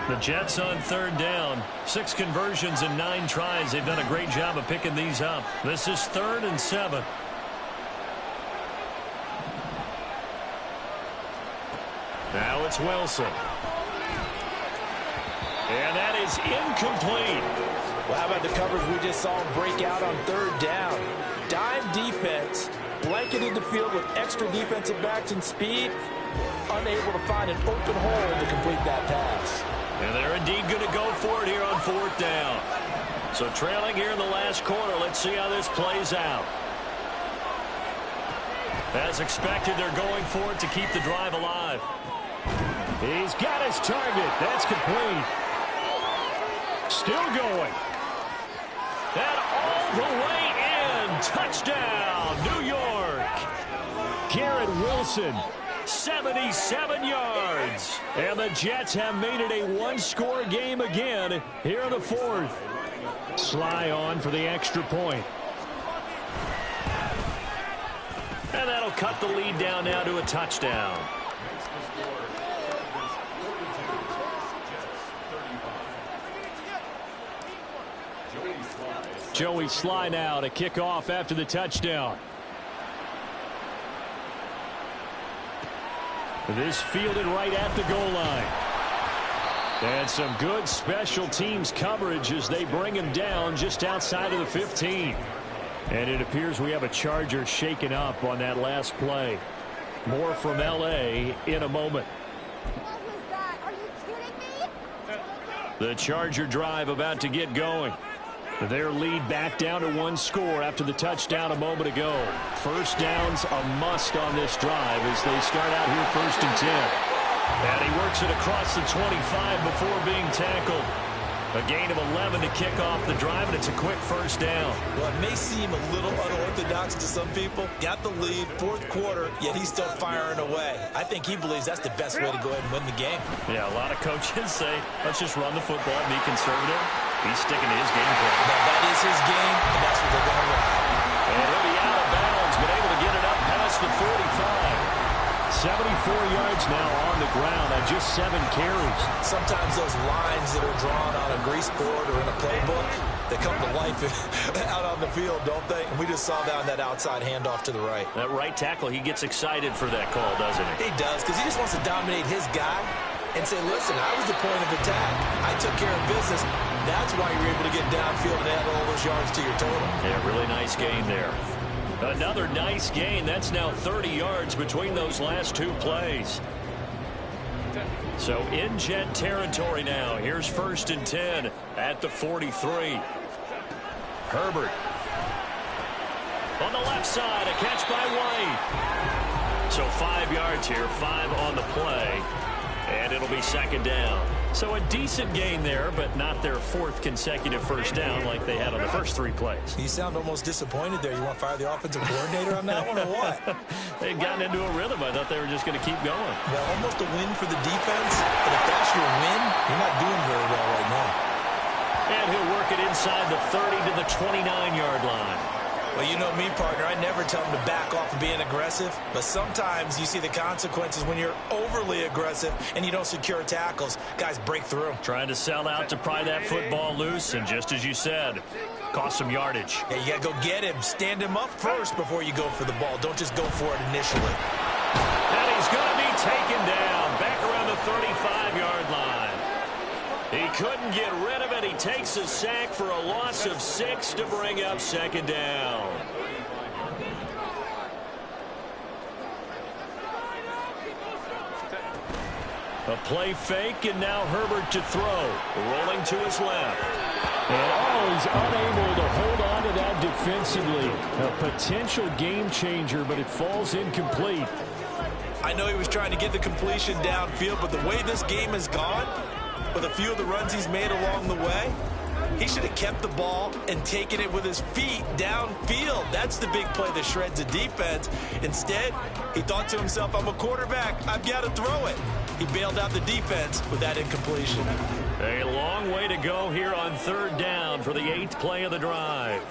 The Jets on 3rd down. 6 conversions and 9 tries. They've done a great job of picking these up. This is 3rd and 7. Now it's Wilson. And that is incomplete. Well, how about the coverage we just saw break out on 3rd down? Dime defense, blanketed the field with extra defensive backs and speed, unable to find an open hole to complete that pass. And they're indeed going to go for it here on 4th down. So trailing here in the last quarter. Let's see how this plays out. As expected, they're going for it to keep the drive alive. He's got his target. That's complete. Still going. And all the way in. Touchdown, New York. Garrett Wilson. 77 yards. And the Jets have made it a one-score game again here in the 4th. Sly on for the extra point. And that'll cut the lead down now to a touchdown. Joey Sly now to kick off after the touchdown. This fielded right at the goal line. And some good special teams coverage as they bring him down just outside of the 15. And it appears we have a Charger shaken up on that last play. More from L.A. in a moment. What was that? Are you kidding me? The Charger drive about to get going. Their lead back down to 1 score after the touchdown a moment ago. First down's a must on this drive as they start out here 1st and 10. And he works it across the 25 before being tackled. A gain of 11 to kick off the drive, and it's a quick first down. Well, it may seem a little unorthodox to some people. Got the lead, 4th quarter, yet he's still firing away. I think he believes that's the best way to go ahead and win the game. Yeah, a lot of coaches say, let's just run the football, be conservative. He's sticking to his game plan. Now, that is his game, and that's what they're going to run. And he'll be out of bounds, but able to get it up past the 45. 74 yards now on the ground on just 7 carries. Sometimes those lines that are drawn on a grease board or in a playbook, they come to life out on the field, don't they? And we just saw that on that outside handoff to the right. That right tackle, he gets excited for that call, doesn't he? He does, because he just wants to dominate his guy and say, listen, I was the point of attack. I took care of business. That's why you're able to get downfield and add all those yards to your total. Yeah, really nice gain there. Another nice gain. That's now 30 yards between those last 2 plays. So in Jet territory now. Here's 1st and 10 at the 43. Herbert. On the left side, a catch by White. So 5 yards here, 5 on the play. And it'll be 2nd down. So a decent gain there, but not their 4th consecutive first down like they had on the first 3 plays. You sound almost disappointed there. You want to fire the offensive coordinator on that one or what? They'd gotten into a rhythm. I thought they were just going to keep going. Well, almost a win for the defense, but if that's your win, you're not doing very well right now. And he'll work it inside the 30 to the 29-yard line. Well, you know me, partner. I never tell them to back off of being aggressive, but sometimes you see the consequences when you're overly aggressive and you don't secure tackles. Guys break through. Trying to sell out to pry that football loose, and just as you said, cost some yardage. Yeah, you got to go get him. Stand him up first before you go for the ball. Don't just go for it initially. And he's going to be taken down back around the 35-yard line. He couldn't get rid of it. He takes a sack for a loss of 6 to bring up 2nd down. A play fake, and now Herbert to throw. Rolling to his left. And he's unable to hold on to that defensively. A potential game changer, but it falls incomplete. I know he was trying to get the completion downfield, but the way this game has gone, with a few of the runs he's made along the way, he should have kept the ball and taken it with his feet downfield. That's the big play that shreds a defense. Instead, he thought to himself, I'm a quarterback, I've got to throw it. He bailed out the defense with that incompletion. A long way to go here on third down for the 8th play of the drive.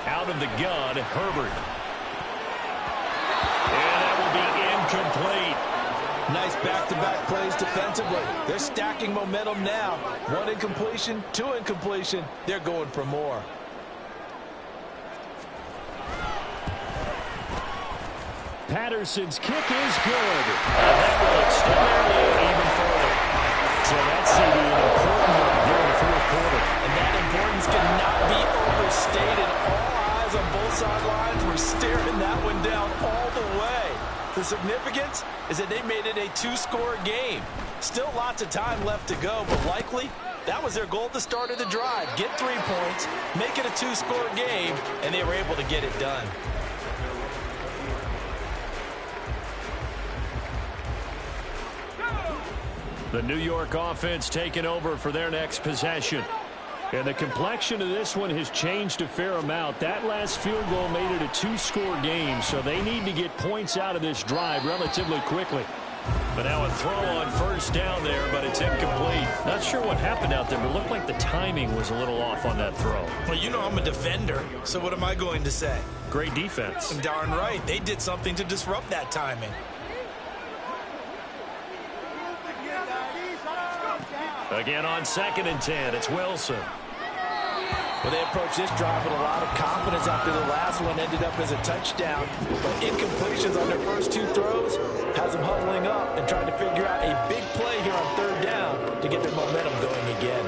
Out of the gun, Herbert. And that will be incomplete. Nice back-to-back plays defensively. They're stacking momentum now. 1 incompletion, 2 incompletion. They're going for more. Patterson's kick is good. That will extend their lead even further. So that's an important one here in the 4th quarter. And that importance cannot be overstated. All eyes on both sidelines were staring that one down all the way. The significance is that they made it a 2-score game. Still lots of time left to go, but likely that was their goal at the start of the drive. Get 3 points, make it a 2-score game, and they were able to get it done. The New York offense taking over for their next possession. And the complexion of this one has changed a fair amount. That last field goal made it a 2-score game, so they need to get points out of this drive relatively quickly. But now a throw on first down there, but it's incomplete. Not sure what happened out there, but it looked like the timing was a little off on that throw. Well, you know I'm a defender, so what am I going to say? Great defense. Darn right. They did something to disrupt that timing. Again on 2nd and 10, it's Wilson. Well, they approached this drive with a lot of confidence after the last one ended up as a touchdown. But incompletions on their first 2 throws has them huddling up and trying to figure out a big play here on 3rd down to get their momentum going again.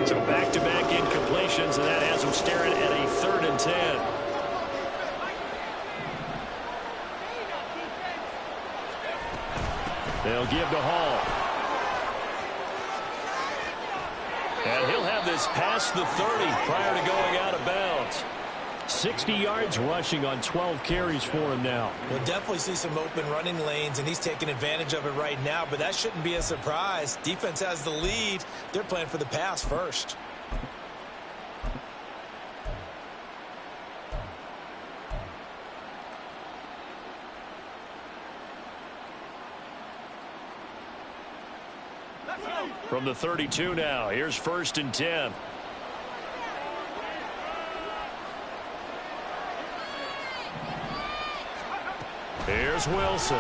So back-to-back incompletions, and that has them staring at a 3rd and 10. They'll give to Hall. And he'll have this past the 30 prior to going out of bounds. 60 yards rushing on 12 carries for him now. We'll definitely see some open running lanes, and he's taking advantage of it right now, but that shouldn't be a surprise. Defense has the lead. They're playing for the pass first. From the 32 now, here's 1st and 10. Here's Wilson.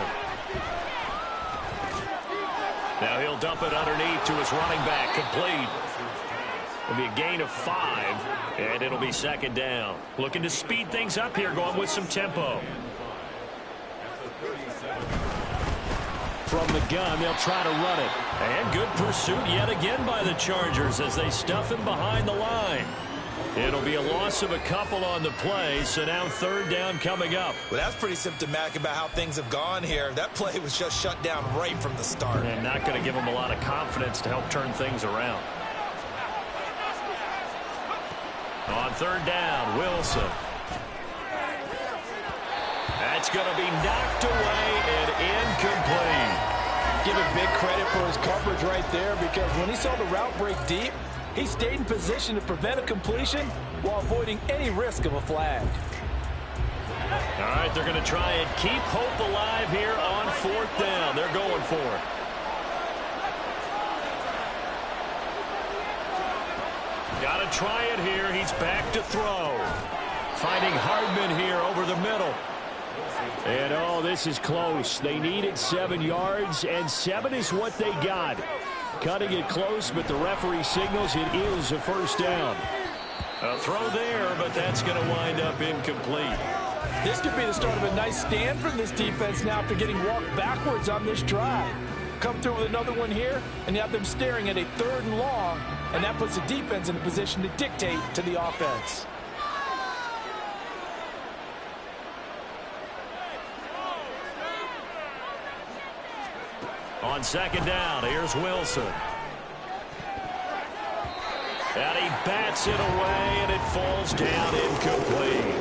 Now he'll dump it underneath to his running back, complete. It'll be a gain of 5, and it'll be 2nd down. Looking to speed things up here, going with some tempo. From the gun, they'll try to run it. And good pursuit yet again by the Chargers as they stuff him behind the line. It'll be a loss of a couple on the play, so now 3rd down coming up. Well, that's pretty symptomatic about how things have gone here. That play was just shut down right from the start. And not going to give him a lot of confidence to help turn things around. On 3rd down, Wilson. That's going to be knocked away and incomplete. Give him big credit for his coverage right there, because when he saw the route break deep, he stayed in position to prevent a completion while avoiding any risk of a flag. All right, they're going to try and keep hope alive here on 4th down. They're going for it. Got to try it here. He's back to throw. Finding Hardman here over the middle. And, oh, this is close. They needed 7 yards, and 7 is what they got. Cutting it close, but the referee signals it is a 1st down. A throw there, but that's going to wind up incomplete. This could be the start of a nice stand from this defense now after getting walked backwards on this drive. Come through with another one here, and you have them staring at a 3rd and long, and that puts the defense in a position to dictate to the offense. On second down, here's Wilson. And he bats it away, and it falls down incomplete.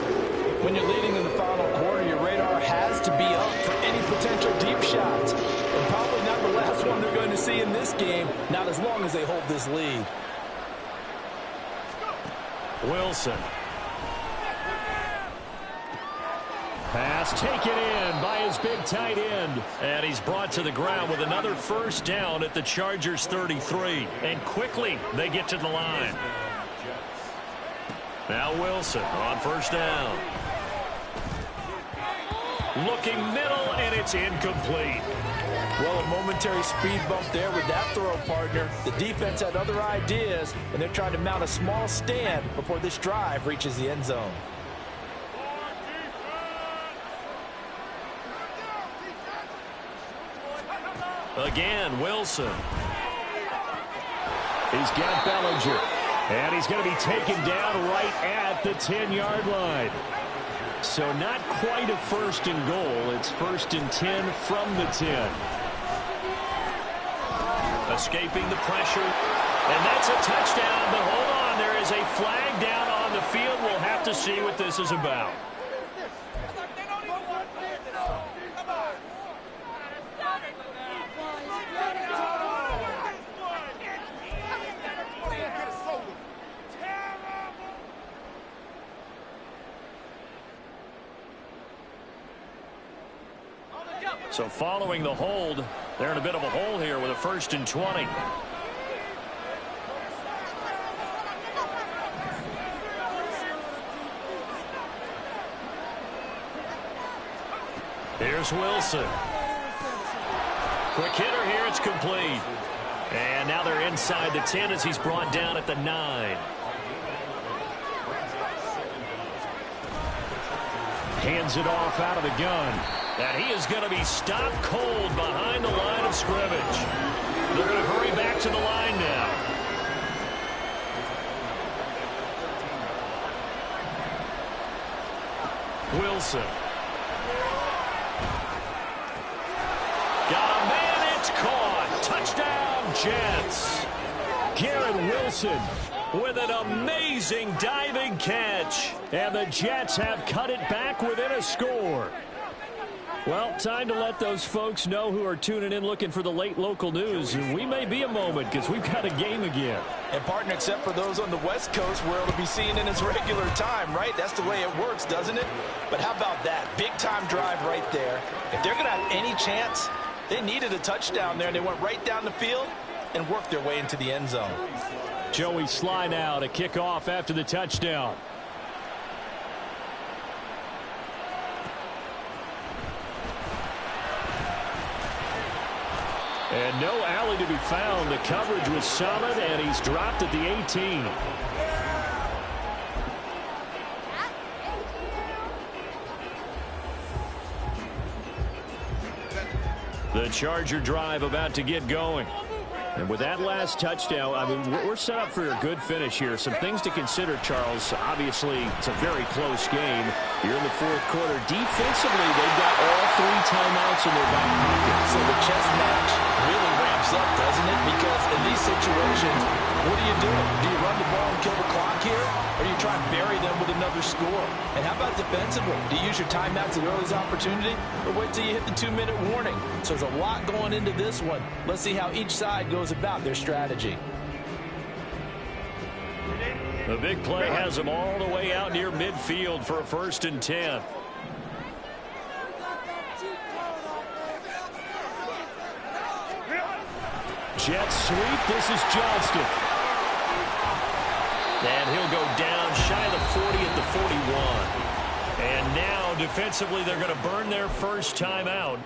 When you're leading in the final quarter, your radar has to be up for any potential deep shots. And probably not the last one they're going to see in this game, not as long as they hold this lead. Wilson. Pass taken in by his big tight end. And he's brought to the ground with another first down at the Chargers' 33. And quickly, they get to the line. Now Wilson on first down. Looking middle, and it's incomplete. Well, a momentary speed bump there with that throw, partner. The defense had other ideas, and they're trying to mount a small stand before this drive reaches the end zone. Again, Wilson. He's got Bellinger. And he's going to be taken down right at the 10-yard line. So not quite a first and goal. It's first and 10 from the 10. Escaping the pressure. And that's a touchdown. But hold on, there is a flag down on the field. We'll have to see what this is about. So following the hold, they're in a bit of a hole here with a first and 20. Here's Wilson. Quick hitter here, it's complete. And now they're inside the 10 as he's brought down at the 9. Hands it off out of the gun. And he is going to be stopped cold behind the line of scrimmage. They're going to hurry back to the line now. Wilson. Got a man, it's caught. Touchdown, Jets. Garrett Wilson with an amazing diving catch. And the Jets have cut it back within a score. Well, time to let those folks know who are tuning in looking for the late local news. We may be a moment because we've got a game again. And, partner, except for those on the West Coast where it'll be seen in its regular time, right? That's the way it works, doesn't it? But how about that? Big-time drive right there. If they're going to have any chance, they needed a touchdown there, and they went right down the field and worked their way into the end zone. Joey Sly now to kick off after the touchdown. And no alley to be found. The coverage was solid, and he's dropped at the 18. The Charger drive about to get going. And with that last touchdown, I mean, we're set up for a good finish here. Some things to consider, Charles. Obviously, it's a very close game. You're in the fourth quarter. Defensively, they've got all 3 timeouts in their back pocket. So the chess match really ramps up, doesn't it? Because in these situations, what do you do? Do you run the ball and kill the clock here? Or do you try and bury them with another score? And how about defensively? Do you use your timeouts at earliest opportunity? Or wait till you hit the 2-minute warning? So there's a lot going into this one. Let's see how each side goes about their strategy. The big play has them all the way out near midfield for a first and 10. Jet sweep. This is Johnston. And he'll go down shy of the 40 at the 41. And now defensively they're going to burn their first timeout.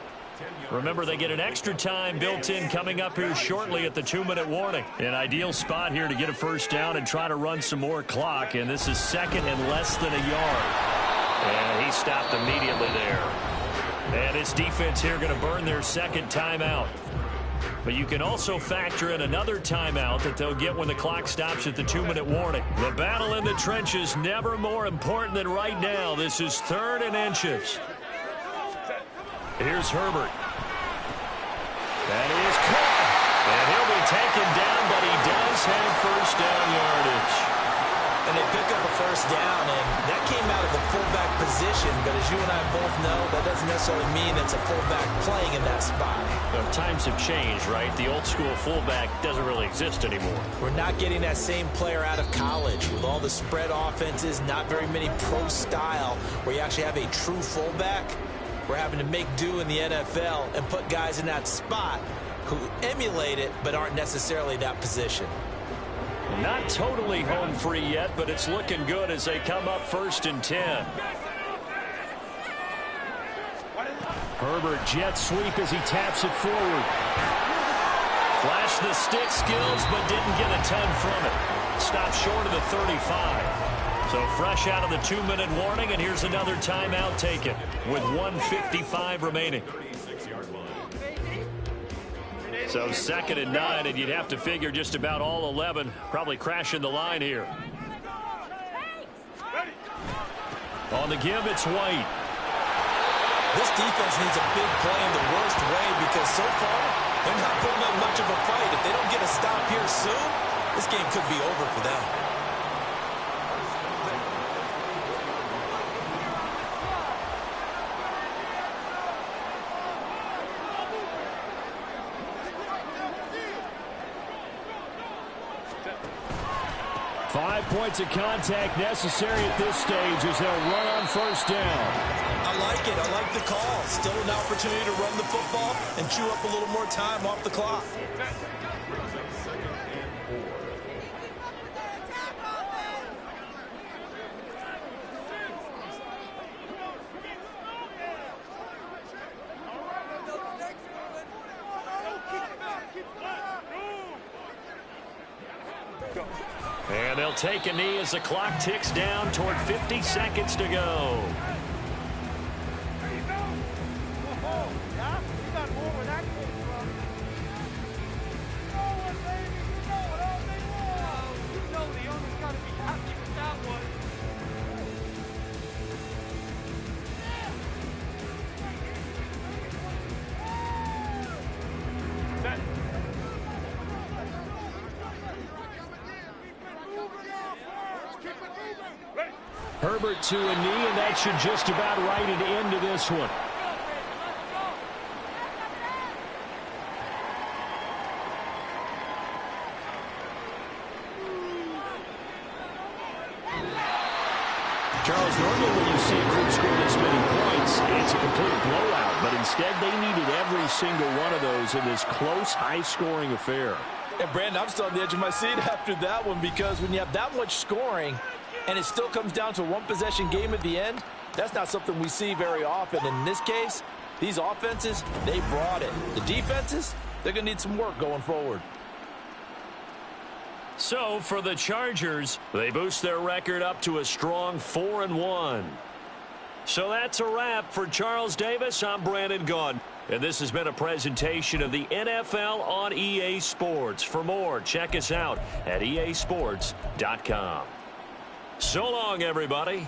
Remember, they get an extra time built in coming up here shortly at the 2-minute warning. An ideal spot here to get a first down and try to run some more clock. And this is second and less than a yard. And he stopped immediately there. And his defense here going to burn their second timeout. But you can also factor in another timeout that they'll get when the clock stops at the 2-minute warning. The battle in the trenches never more important than right now. This is 3rd and inches. Here's Herbert. That is caught. And he'll be taken down, but he does have first down yardage. And they pick up a first down, and that came out of the fullback position. But as you and I both know, that doesn't necessarily mean it's a fullback playing in that spot. Well, times have changed, right? The old school fullback doesn't really exist anymore. We're not getting that same player out of college with all the spread offenses, not very many pro style where you actually have a true fullback. We're having to make do in the NFL and put guys in that spot who emulate it but aren't necessarily that position. Not totally home free yet, but it's looking good as they come up 1st and 10. Herbert jet sweep as he taps it forward. Flashed the stick skills, but didn't get a ton from it. Stopped short of the 35. So fresh out of the 2-minute warning, and here's another timeout taken with 1:55 remaining. So 2nd and 9, and you'd have to figure just about all 11 probably crashing the line here. On the give, it's White. This defense needs a big play in the worst way because so far they're not putting up much of a fight. If they don't get a stop here soon, this game could be over for them. 5 points of contact necessary at this stage as they'll run on first down. I like it. I like the call. Still an opportunity to run the football and chew up a little more time off the clock. And they'll take a knee as the clock ticks down toward 50 seconds to go. Herbert to a knee, and that should just about write it into this one. Charles, normally when you see a group score this many points, it's a complete blowout, but instead they needed every single one of those in this close, high-scoring affair. And Brandon, I'm still on the edge of my seat after that one because when you have that much scoring and it still comes down to a one-possession game at the end, that's not something we see very often. And in this case, these offenses, they brought it. The defenses, they're going to need some work going forward. So for the Chargers, they boost their record up to a strong 4-1. So that's a wrap for Charles Davis. I'm Brandon Gaudin, and this has been a presentation of the NFL on EA Sports. For more, check us out at easports.com. So long, everybody.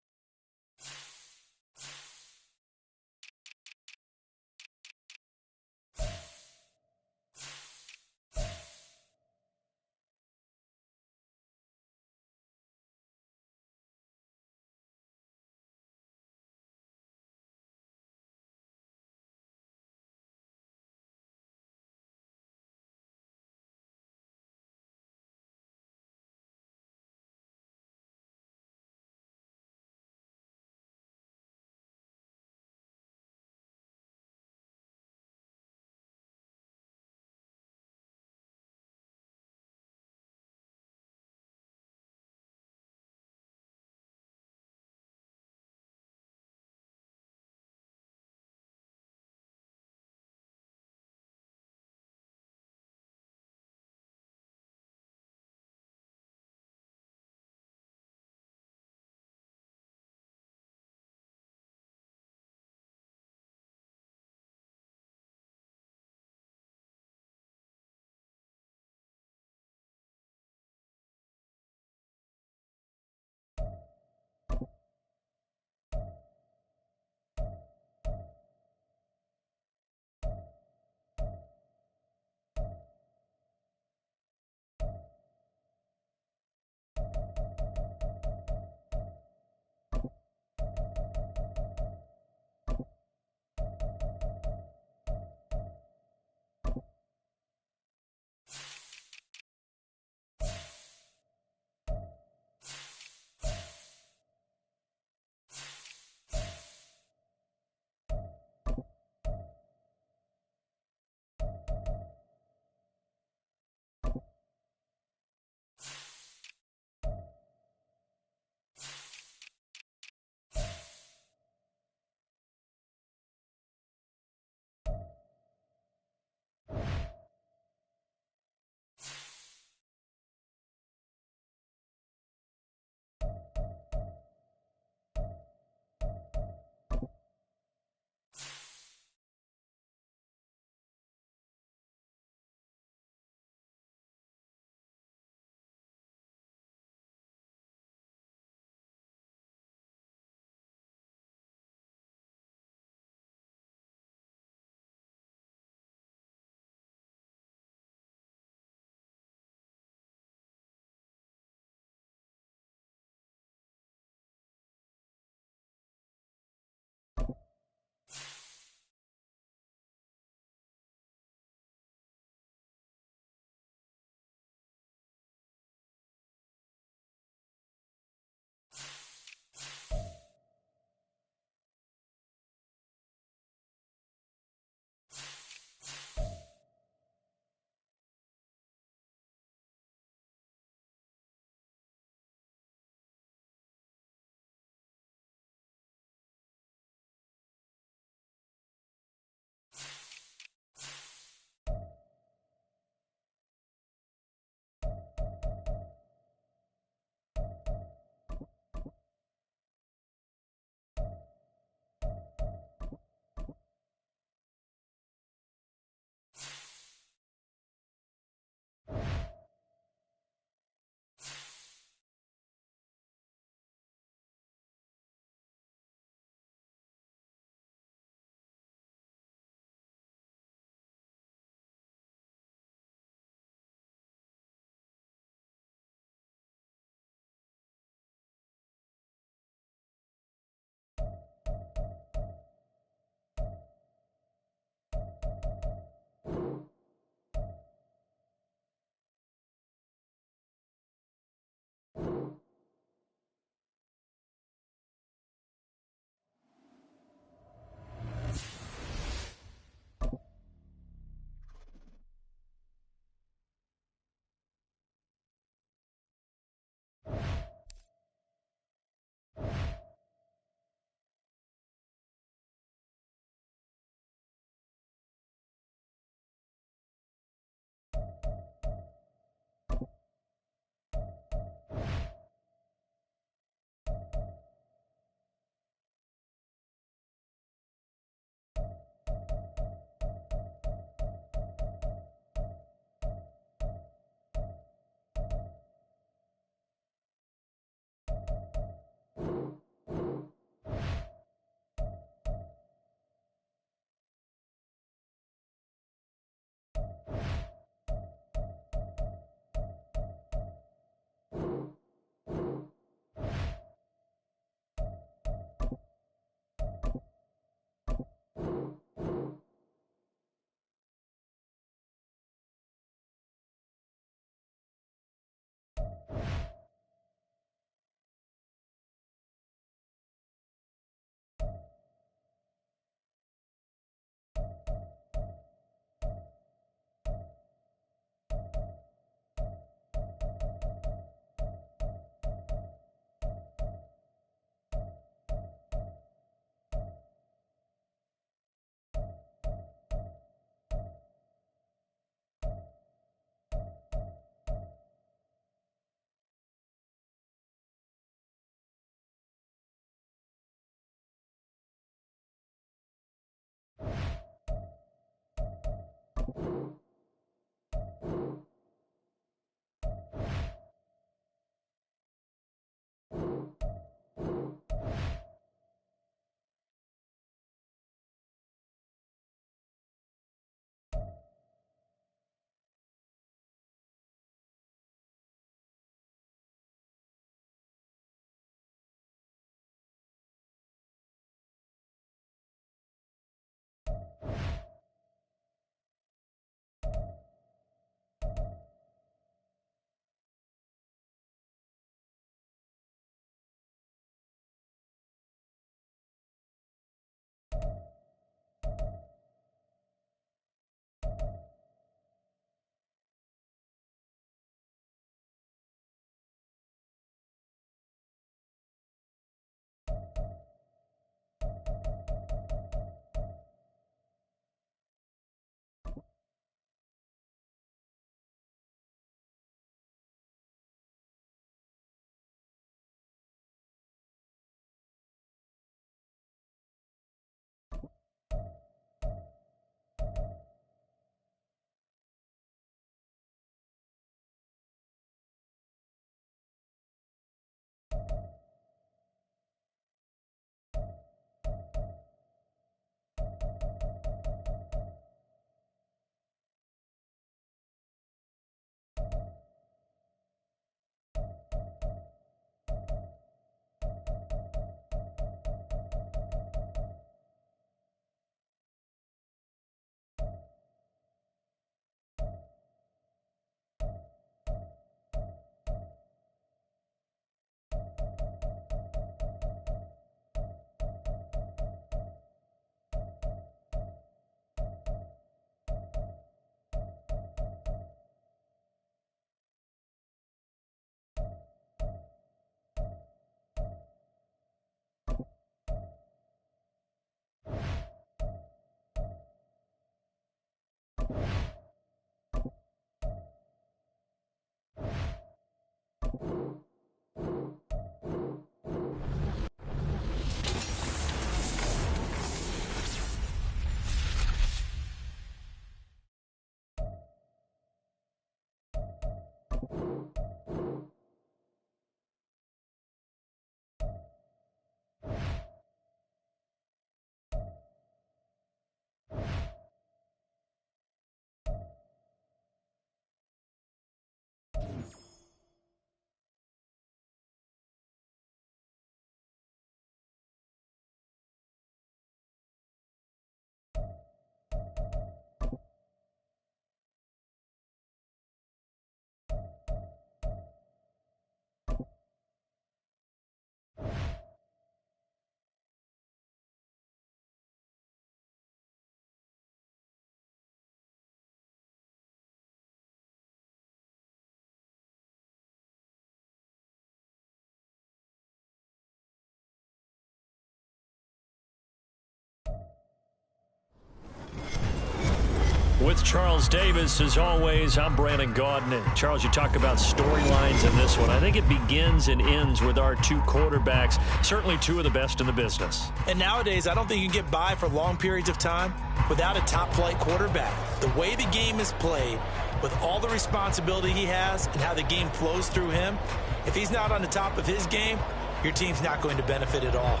With Charles Davis, as always, I'm Brandon Gaudin. And Charles, you talk about storylines in this one. I think it begins and ends with our two quarterbacks, certainly two of the best in the business. And nowadays, I don't think you can get by for long periods of time without a top-flight quarterback. The way the game is played, with all the responsibility he has and how the game flows through him, if he's not on the top of his game, your team's not going to benefit at all.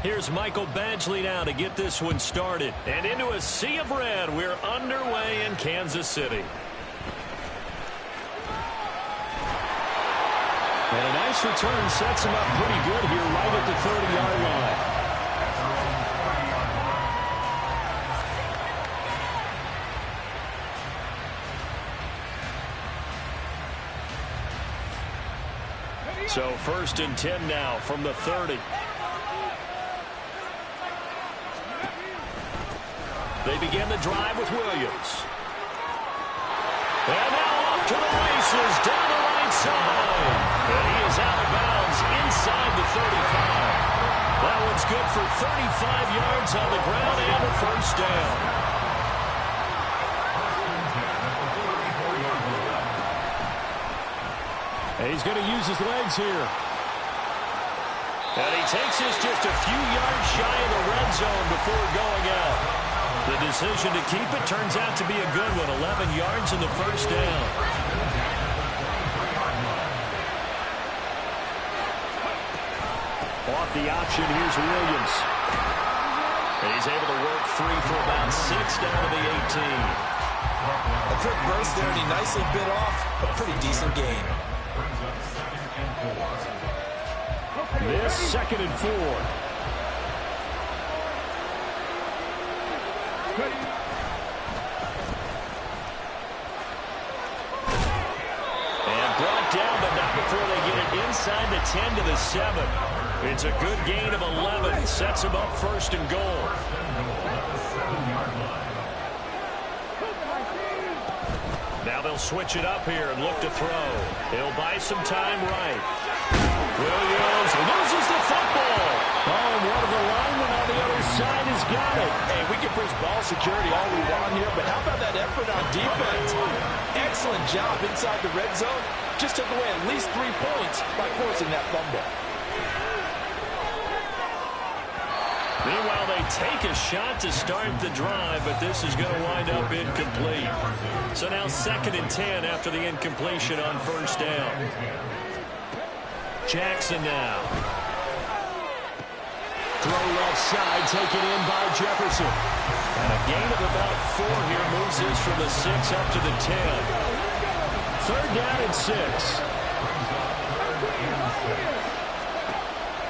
Here's Michael Badgley now to get this one started. And into a sea of red, we're underway in Kansas City. And a nice return sets him up pretty good here right at the 30-yard line. So 1st and 10 now from the 30. They begin the drive with Williams. And now off to the races down the right side. And he is out of bounds inside the 35. That one's good for 35 yards on the ground and a first down. And he's going to use his legs here. And he takes us just a few yards shy of the red zone before going out. The decision to keep it turns out to be a good one. 11 yards in the first down. Off the option, here's Williams. He's able to work free for about 6 down to the 18. A quick burst there, and he nicely bit off a pretty decent gain. This 2nd and 4. And brought down, but not before they get it inside the 10 to the 7. It's a good gain of 11. Sets him up 1st and goal. Now they'll switch it up here and look to throw. He'll buy some time right. Williams loses the football. Oh, and one of the linemen on the other side has got it. Hey, we can preach ball security all we want here, but how about that effort on defense? Excellent job inside the red zone. Just took away at least 3 points by forcing that fumble. Meanwhile, they take a shot to start the drive, but this is going to wind up incomplete. So now 2nd and 10 after the incompletion on 1st down. Jackson now. Throw left side, taken in by Jefferson. And a gain of about 4 here moves this from the 6 up to the 10. 3rd down and 6.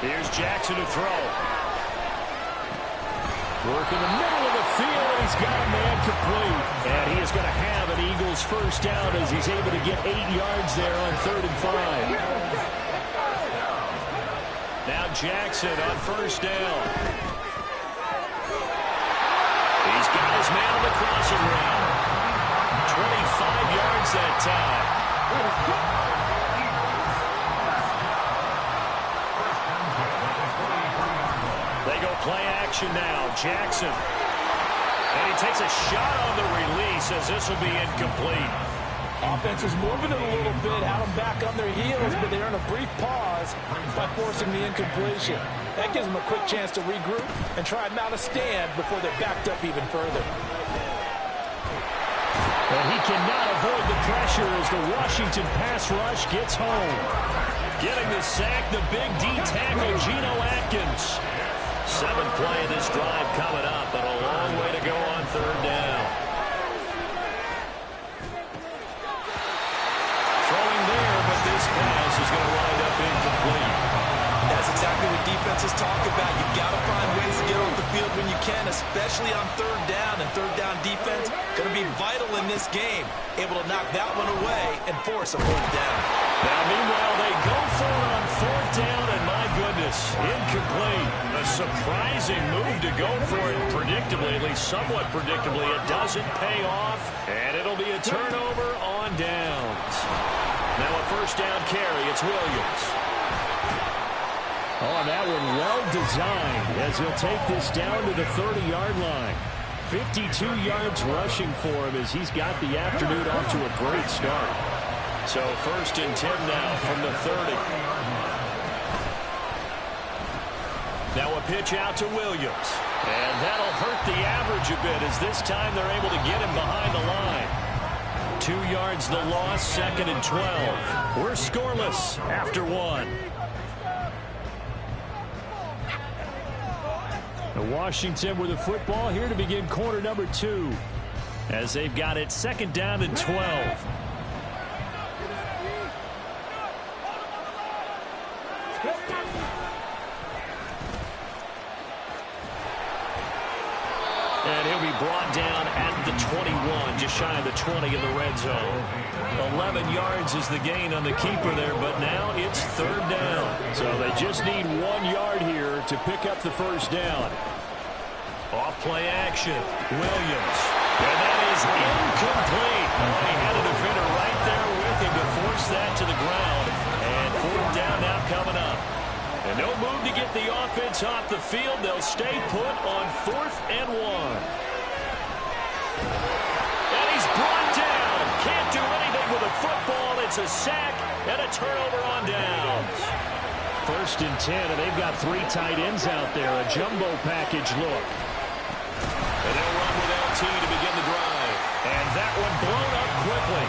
Here's Jackson to throw. Work in the middle of the field, and he's got a man complete. And he is going to have an Eagles 1st down as he's able to get 8 yards there on 3rd and 5. Now Jackson on 1st down. He's got his man on the crossing route. 25 yards that time. They go play action now. Jackson. And he takes a shot on the release as this will be incomplete. Offense is moving it a little bit, had them back on their heels, but they earn a brief pause by forcing the incompletion. That gives them a quick chance to regroup and try and mount a stand before they're backed up even further. And he cannot avoid the pressure as the Washington pass rush gets home. Getting the sack, the big D tackle, Geno Atkins. 7th play of this drive coming up, but a long way to go on 3rd down. Throwing there, but this pass is going to wind up incomplete. That's exactly what defenses talk about. You've got to find ways to get off the field when you can, especially on 3rd down. And 3rd down defense going to be vital in this game. Able to knock that one away and force a 4th down. Now, meanwhile, they go for it on 4th down, and my goodness, incomplete. A surprising move to go for it predictably, at least somewhat predictably. It doesn't pay off, and it'll be a turnover on downs. Now a 1st down carry. It's Williams. Oh, that one well designed as he'll take this down to the 30-yard line. 52 yards rushing for him as he's got the afternoon off to a great start. So 1st and 10 now from the 30. Now a pitch out to Williams. And that'll hurt the average a bit as this time they're able to get him behind the line. 2 yards the loss, 2nd and 12. We're scoreless after 1. Washington with the football here to begin quarter number 2 as they've got it 2nd down and 12. And he'll be brought down at the 21, just shy of the 20 in the red zone. 11 yards is the gain on the keeper there, but now it's 3rd down. So they just need 1 yard here to pick up the 1st down. Off play action, Williams. And that is incomplete. He had a defender right there with him to force that to the ground. And 4th down now coming up. And no move to get the offense off the field. They'll stay put on 4th and 1. And he's brought down. Can't do anything. can't do anything with a football. It's a sack and a turnover on downs. First and 10, and they've got 3 tight ends out there. A jumbo package look. And they'll run with LT to begin the drive. And that one blown up quickly,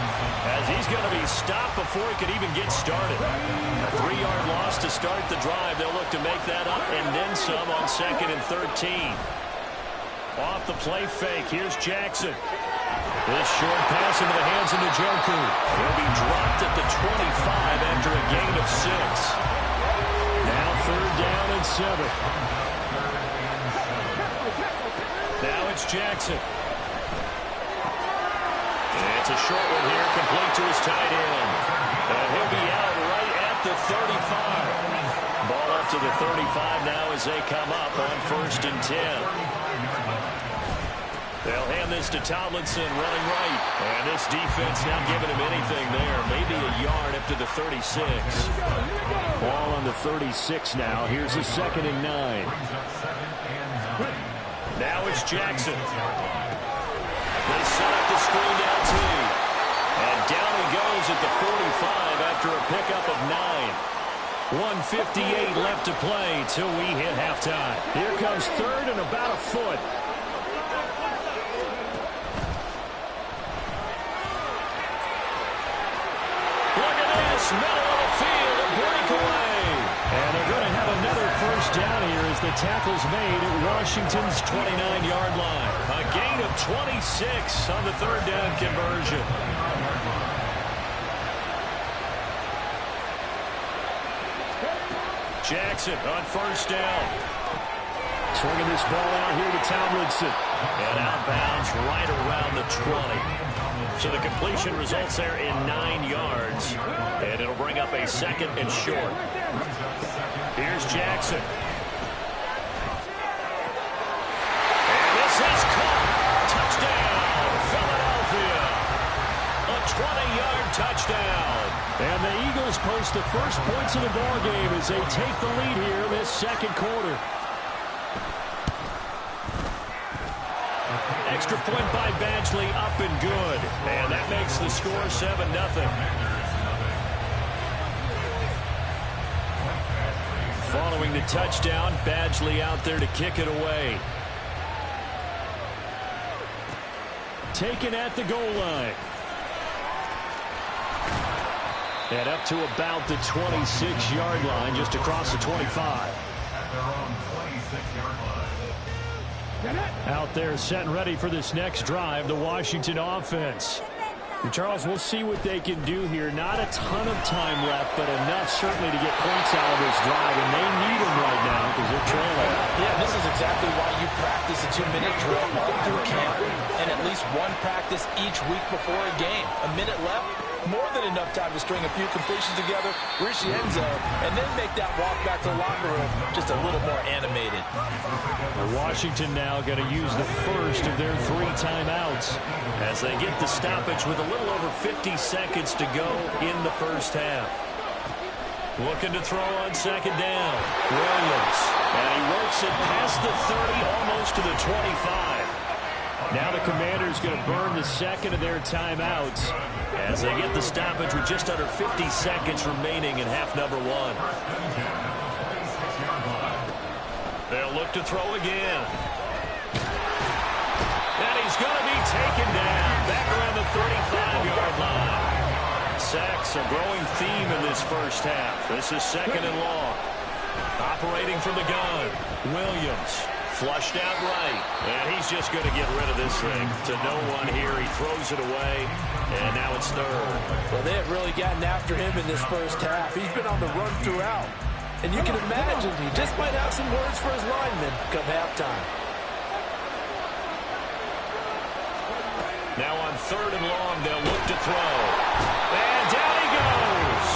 as he's going to be stopped before he could even get started. A 3-yard loss to start the drive. They'll look to make that up and then some on 2nd and 13. Off the play fake, here's Jackson. This short pass into the hands of Njoku. He'll be dropped at the 25 after a gain of 6. Now 3rd down and 7. Now it's Jackson. It's a short one here, complete to his tight end. And he'll be out right at the 35. Ball up to the 35 now as they come up on 1st and 10. They'll hand this to Tomlinson, running right. And this defense not giving him anything there. Maybe a yard up to the 36. Ball on the 36 now. Here's a 2nd and 9. Now it's Jackson. They set up the screen down 2. And down he goes at the 45 after a pickup of 9. 1:58 left to play till we hit halftime. Here comes 3rd and about a foot. Look at this, middle of the field, a breakaway. And they're going to have another 1st down here as the tackle's made at Washington's 29-yard line. A gain of 26 on the 3rd down conversion. Jackson on 1st down. Swinging this ball out here to Tomlinson. And outbounds right around the 20. So the completion results there in 9 yards. And it'll bring up a 2nd and short. Here's Jackson. And this is caught. Touchdown, Philadelphia. A 20-yard touchdown. And the Eagles post the first points of the ballgame as they take the lead here in this 2nd quarter. Extra point by Badgley, up and good. And that makes the score 7-0. Following the touchdown, Badgley out there to kick it away. Taken at the goal line. And up to about the 26-yard line, just across the 25. Out there set and ready for this next drive, the Washington offense. And Charles, we'll see what they can do here. Not a ton of time left, but enough certainly to get points out of this drive, and they need them right now because they're trailing. Yeah, this is exactly why you practice a 2-minute drill all through camp, and at least one practice each week before a game. A minute left, more than enough time to string a few completions together, reach the end zone, and then make that walk back to the locker room just a little more animated. Washington now going to use the first of their 3 timeouts as they get the stoppage with a little over 50 seconds to go in the first half. Looking to throw on 2nd down. Williams. And he works it past the 30, almost to the 25. Now the Commanders going to burn the 2nd of their timeouts as they get the stoppage with just under 50 seconds remaining in half number 1. They'll look to throw again. And he's going to be taken down back around the 35-yard line. Sacks, a growing theme in this first half. This is 2nd and long. Operating from the gun, Williams. Flushed out right, and he's just going to get rid of this thing to no one here. He throws it away, and now it's 3rd. Well, they have really gotten after him in this first half. He's been on the run throughout, and you can imagine he just might have some words for his linemen come halftime. Now on 3rd and long, they'll look to throw, and down he goes.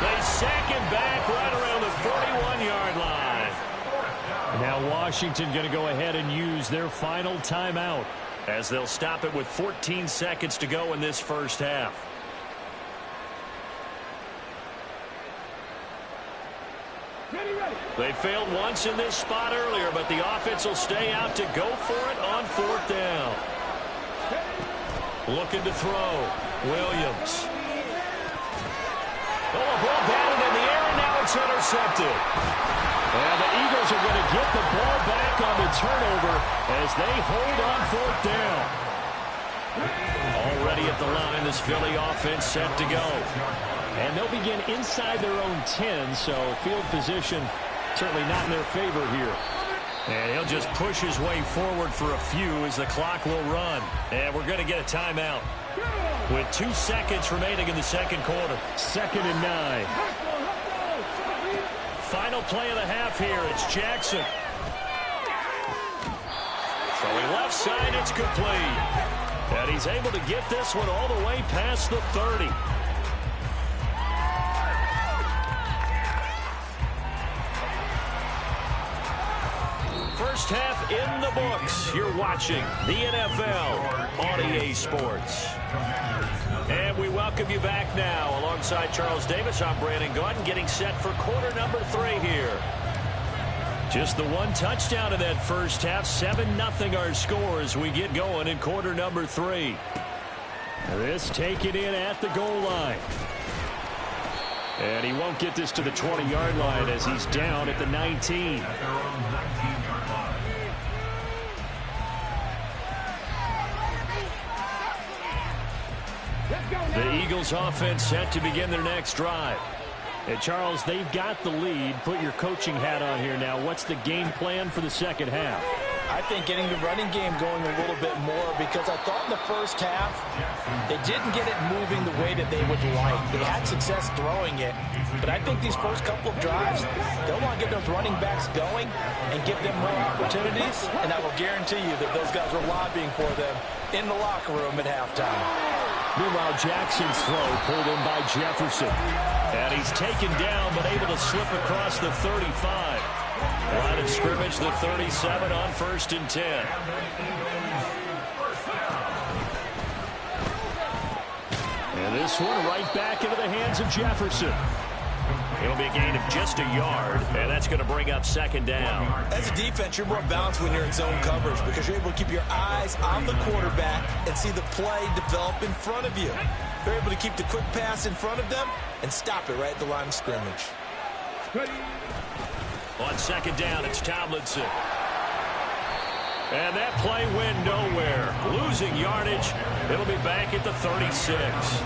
They sack him back right around the 41-yard line. Now Washington going to go ahead and use their final timeout as they'll stop it with 14 seconds to go in this first half. They failed once in this spot earlier, but the offense will stay out to go for it on 4th down. Looking to throw. Williams. Oh, a ball batted in the air, and now it's it's intercepted. And the Eagles are going to get the ball back on the turnover as they hold on fourth down. Already at the line, this Philly offense set to go. And they'll begin inside their own 10, so field position certainly not in their favor here. And he'll just push his way forward for a few as the clock will run. And we're going to get a timeout with 2 seconds remaining in the second quarter. 2nd and 9. Final play of the half here. It's Jackson. Throwing left side, it's complete. And he's able to get this one all the way past the 30. First half in the books. You're watching the NFL on EA Sports. And we welcome you back now. Alongside Charles Davis, I'm Brandon Gaudin, getting set for quarter number 3 here. Just the one touchdown in that first half. 7-0 our score as we get going in quarter number 3. This taken in at the goal line. And he won't get this to the 20-yard line as he's down at the 19. The Eagles offense set to begin their next drive. And Charles, they've got the lead. Put your coaching hat on here now. What's the game plan for the second half? I think getting the running game going a little bit more, because I thought in the first half they didn't get it moving the way that they would like. They had success throwing it, but I think these first couple of drives, they'll want to get those running backs going and give them more opportunities, and I will guarantee you that those guys were lobbying for them in the locker room at halftime. Meanwhile, Jackson's throw pulled in by Jefferson. And he's taken down, but able to slip across the 35. Line of scrimmage, the 37 on 1st and 10. And this one right back into the hands of Jefferson. It'll be a gain of just a yard, and that's going to bring up 2nd down. As a defense, you're more balanced when you're in zone coverage because you're able to keep your eyes on the quarterback and see the play develop in front of you. You're able to keep the quick pass in front of them and stop it right at the line of scrimmage. On 2nd down, it's Tomlinson. And that play went nowhere. Losing yardage. It'll be back at the 36.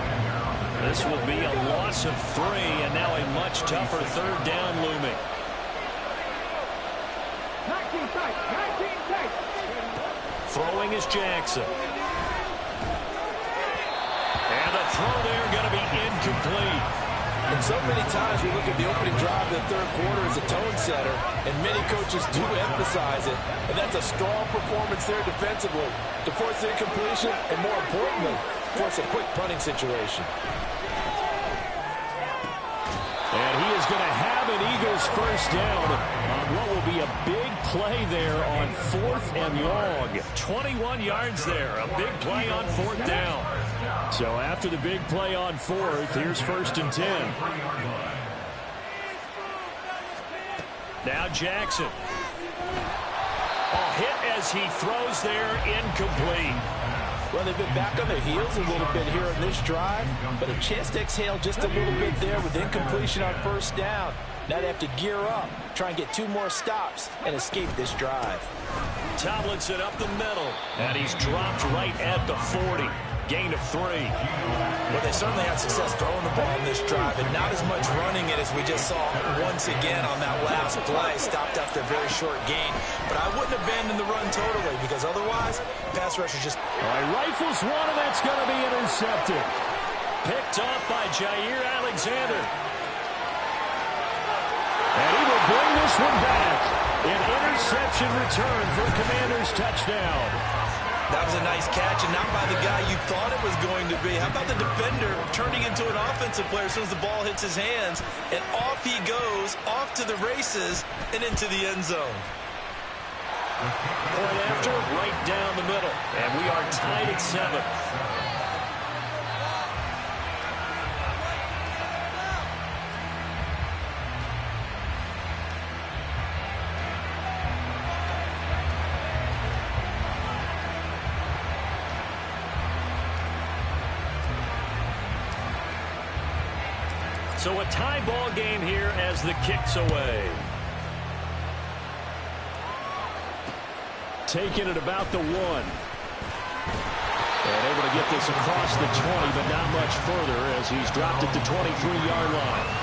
This will be a loss of 3, and now a much tougher 3rd down looming. Throwing is Jackson. And the throw there going to be incomplete. And so many times we look at the opening drive of the third quarter as a tone setter, and many coaches do emphasize it. And that's a strong performance there defensively to force the incompletion and, more importantly, force a quick punting situation. And he is going to have an Eagles first down on what will be a big play there on 4th and long. 21 yards there. A big play on 4th down. So after the big play on 4th, here's 1st and 10. Now Jackson. A hit as he throws there, incomplete. Well, they've been back on their heels a little bit here in this drive, but a chance to exhale just a little bit there with incompletion on 1st down. Now they have to gear up, try and get 2 more stops, and escape this drive. Tomlinson up the middle, and he's dropped right at the 40. Gain of 3. Well, they certainly had success throwing the ball in this drive, and not as much running it as we just saw once again on that last play. Stopped after a very short gain. But I wouldn't abandon the run totally, because otherwise, pass rush is just... All right, rifles one, and that's going to be intercepted. Picked off by Jair Alexander. And he will bring this one back. An interception return for Commanders touchdown. That was a nice catch, and not by the guy you thought it was going to be. How about the defender turning into an offensive player as soon as the ball hits his hands, and off he goes, off to the races, and into the end zone. Point after, right down the middle, and we are tied at 7. So a tie ball game here as the kick's away. Taking it about the 1. And able to get this across the 20, but not much further as he's dropped at the 23-yard line.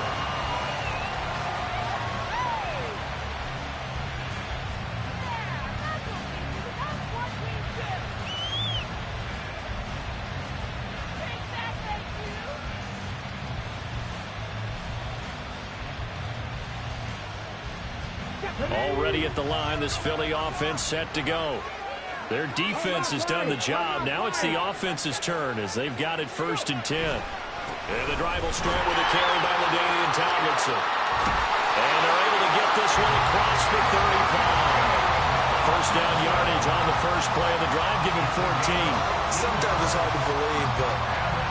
Already at the line, this Philly offense set to go. Their defense has done the job. Now it's the offense's turn as they've got it 1st and 10. And the drive will start with a carry by LaDainian Tomlinson. And they're able to get this one across the 35. First down yardage on the first play of the drive, giving 14. Sometimes it's hard to believe, but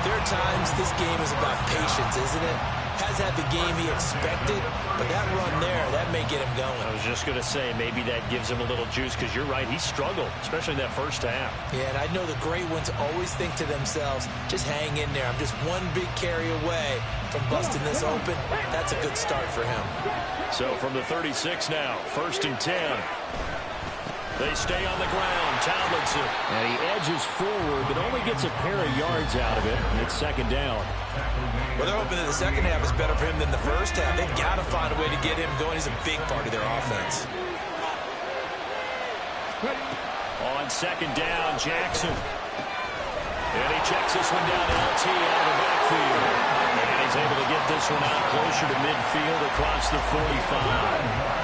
there are times this game is about patience, isn't it? Has had the game he expected, but that run there, that may get him going. I was just going to say, maybe that gives him a little juice because you're right, he struggled, especially in that first half. Yeah, and I know the great ones always think to themselves, just hang in there. I'm just one big carry away from busting this open. That's a good start for him. So from the 36 now, 1st and 10. They stay on the ground. Tomlinson. And he edges forward, but only gets a pair of yards out of it. And it's 2nd down. Well, they're hoping that the second half is better for him than the first half. They've got to find a way to get him going. He's a big part of their offense. On 2nd down, Jackson. And he checks this one down to LT out of the backfield. And he's able to get this one out closer to midfield across the 45.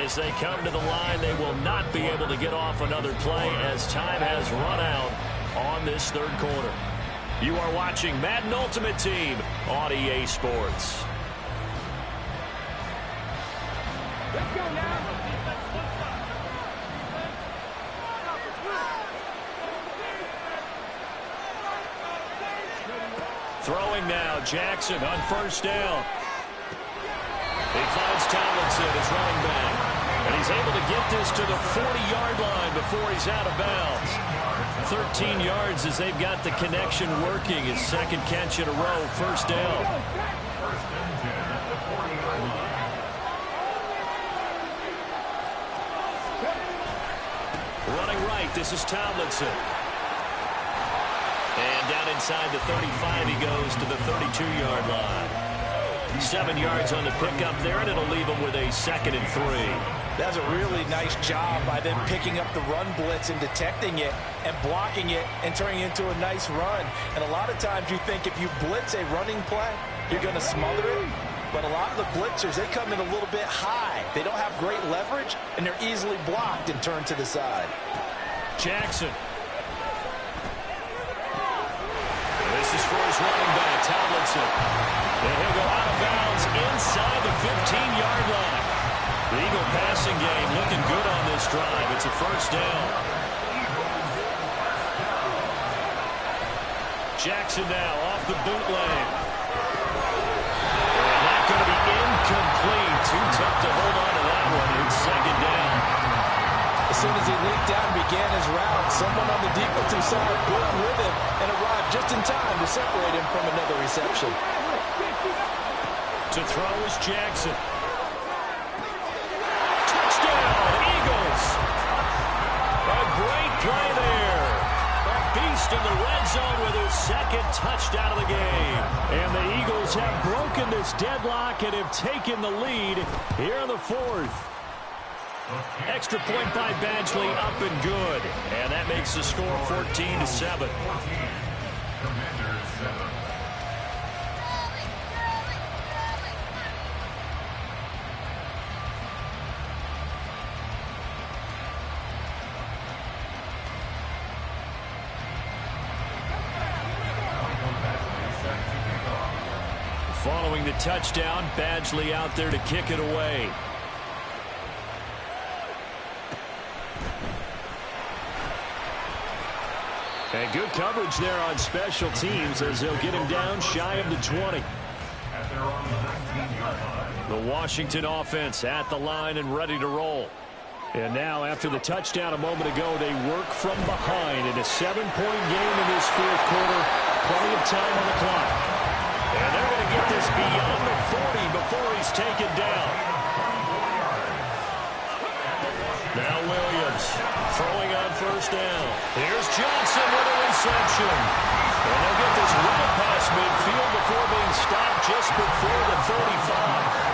As they come to the line, they will not be able to get off another play as time has run out on this 3rd quarter. You are watching Madden Ultimate Team on EA Sports. Let's go now. Throwing now, Jackson on 1st down. He finds Tomlinson as running back. And he's able to get this to the 40-yard line before he's out of bounds. 13 yards as they've got the connection working. His 2nd catch in a row, 1st down. Running right, this is Tomlinson. And down inside the 35, he goes to the 32-yard line. 7 yards on the pickup there, and it'll leave him with a 2nd and 3. That's a really nice job by them picking up the run blitz and detecting it and blocking it and turning it into a nice run. And a lot of times you think if you blitz a running play, you're going to smother it. But a lot of the blitzers, they come in a little bit high. They don't have great leverage, and they're easily blocked and turned to the side. Jackson. This is for his running back, Tomlinson. And he'll go out of bounds inside the 15-yard line. The Eagle passing game looking good on this drive. It's a 1st down. Jackson now off the bootleg. And that's going to be incomplete. Too tough to hold on to that one. It's 2nd down. As soon as he leaped down and began his route, someone on the defensive side broke with him and arrived just in time to separate him from another reception. To throw is Jackson. Touchdown, Eagles. A great play there. A beast in the red zone with his 2nd touchdown of the game. And the Eagles have broken this deadlock and have taken the lead here in the 4th. Extra point by Badgley, up and good. And that makes the score 14-7. Following the touchdown, Badgley out there to kick it away. And good coverage there on special teams as they'll get him down shy of the 20. The Washington offense at the line and ready to roll. And now, after the touchdown a moment ago, they work from behind in a 7-point game in this fourth quarter. Plenty of time on the clock. And they're going to get this beyond the 40 before he's taken down. Now Williams throwing on first down. Here's Johnson with a reception. And they'll get this right past midfield before being stopped just before the 35.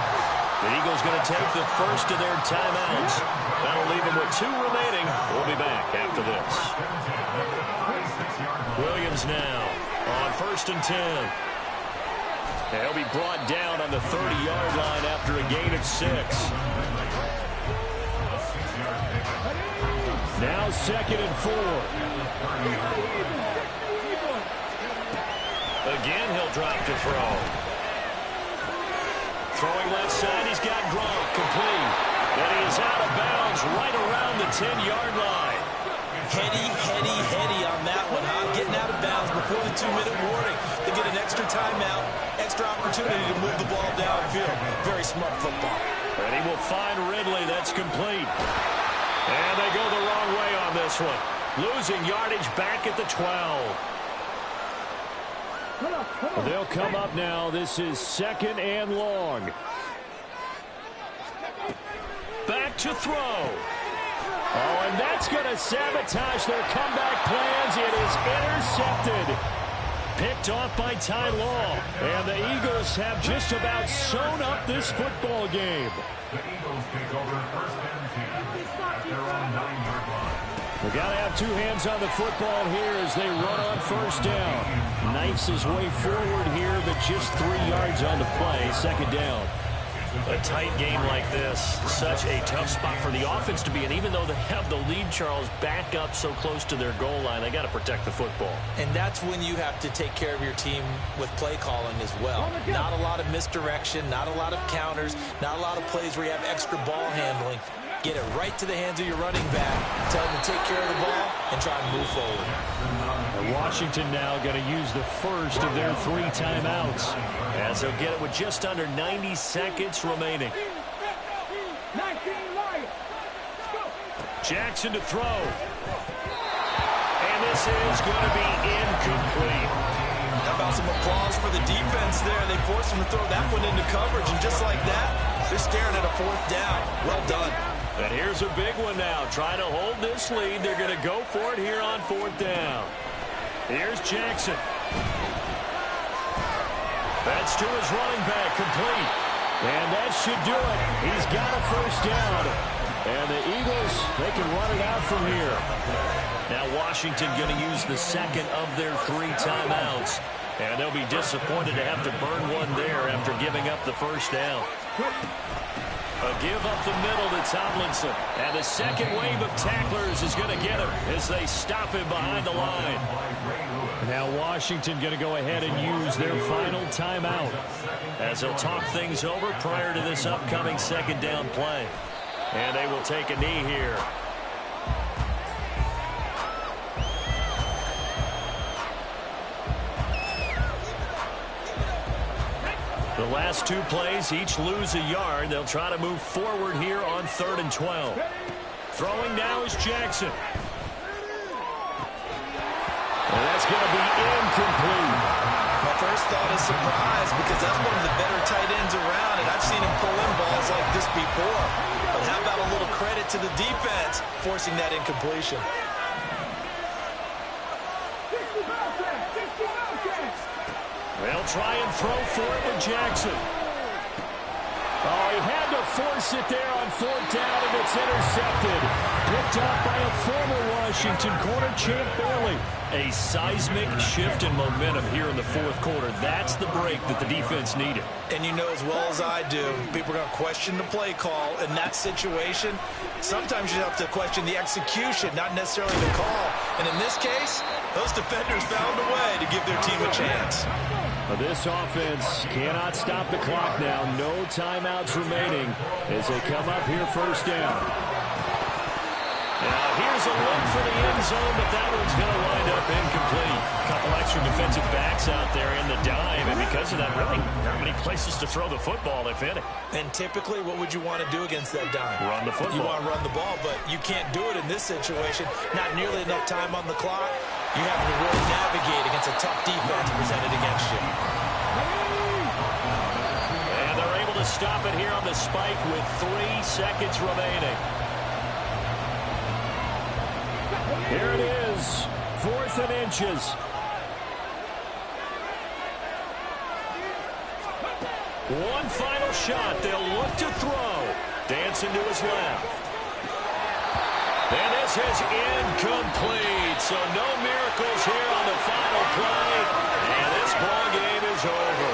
The Eagles going to take the first of their timeouts. That'll leave them with 2 remaining. We'll be back after this. Williams now on 1st and 10. And he'll be brought down on the 30-yard line after a gain of 6. Now 2nd and 4. Again, he'll drop to throw. Throwing left side, he's got Gronk, complete. And he is out of bounds right around the 10-yard line. Heady on that one, huh? Getting out of bounds before the 2-minute warning. They get an extra timeout, extra opportunity to move the ball downfield. Very smart football. And he will find Ridley. That's complete. And they go the wrong way on this one. Losing yardage back at the 12. They'll come up now. This is 2nd and long. Back to throw. Oh, and that's going to sabotage their comeback plans. It is intercepted. Picked off by Ty Law. And the Eagles have just about sewn up this football game. The Eagles take over 1st and 10 at their own 9-yard line. We got to have 2 hands on the football here as they run on first down. Knifes his way forward here, but just 3 yards on the play. 2nd down. A tight game like this, such a tough spot for the offense to be in. Even though they have the lead, Charles, back up so close to their goal line, they got to protect the football. And that's when you have to take care of your team with play calling as well. Not a lot of misdirection, not a lot of counters, not a lot of plays where you have extra ball handling. Get it right to the hands of your running back. Tell them to take care of the ball and try and move forward. And Washington now going to use the first of their 3 timeouts, as they'll get it with just under 90 seconds remaining. Jackson to throw. And this is going to be incomplete. How about some applause for the defense there? They forced him to throw that one into coverage, and just like that, they're staring at a 4th down. Well done. And here's a big one now. Trying to hold this lead. They're going to go for it here on 4th down. Here's Jackson. That's to his running back, complete. And that should do it. He's got a 1st down. And the Eagles, they can run it out from here. Now Washington going to use the 2nd of their 3 timeouts. And they'll be disappointed to have to burn one there after giving up the 1st down. A give up the middle to Tomlinson. And the 2nd wave of tacklers is going to get him as they stop him behind the line. Now Washington going to go ahead and use their final timeout as they'll talk things over prior to this upcoming 2nd down play. And they will take a knee here. The last 2 plays, each lose a yard. They'll try to move forward here on 3rd and 12. Throwing now is Jackson. And that's going to be incomplete. My first thought is surprise, because that's one of the better tight ends around, and I've seen him pull in balls like this before. But how about a little credit to the defense forcing that incompletion? They'll try and throw for it with Jackson. Oh, he had to force it there on 4th down, and it's intercepted. Picked off by a former Washington corner, Champ Bailey. A seismic shift in momentum here in the 4th quarter. That's the break that the defense needed. And you know as well as I do, people are going to question the play call in that situation. Sometimes you have to question the execution, not necessarily the call. And in this case, those defenders found a way to give their team a chance. This offense cannot stop the clock now. No timeouts remaining as they come up here 1st down. Now here's a look for the end zone, but that one's going to wind up incomplete. A couple extra defensive backs out there in the dime, and because because of that, really not many places to throw the football, if any. And typically, what would you want to do against that dime? Run the football. You want to run the ball, but you can't do it in this situation. Not nearly enough time on the clock. You have to really navigate against a tough defense presented against you. And they're able to stop it here on the spike with 3 seconds remaining. Here it is, 4th and inches. One final shot. They'll look to throw. Dancing to his left. And this is incomplete. So no miracles here on the final play. And this ball game is over.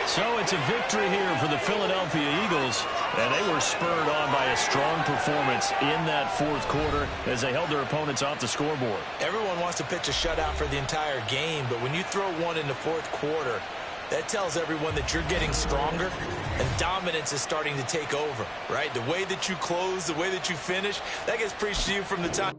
So it's a victory here for the Philadelphia Eagles. And they were spurred on by a strong performance in that 4th quarter as they held their opponents off the scoreboard. Everyone wants to pitch a shutout for the entire game, but when you throw one in the 4th quarter, that tells everyone that you're getting stronger and dominance is starting to take over, right? The way that you close, the way that you finish, that gets preached to you from the time.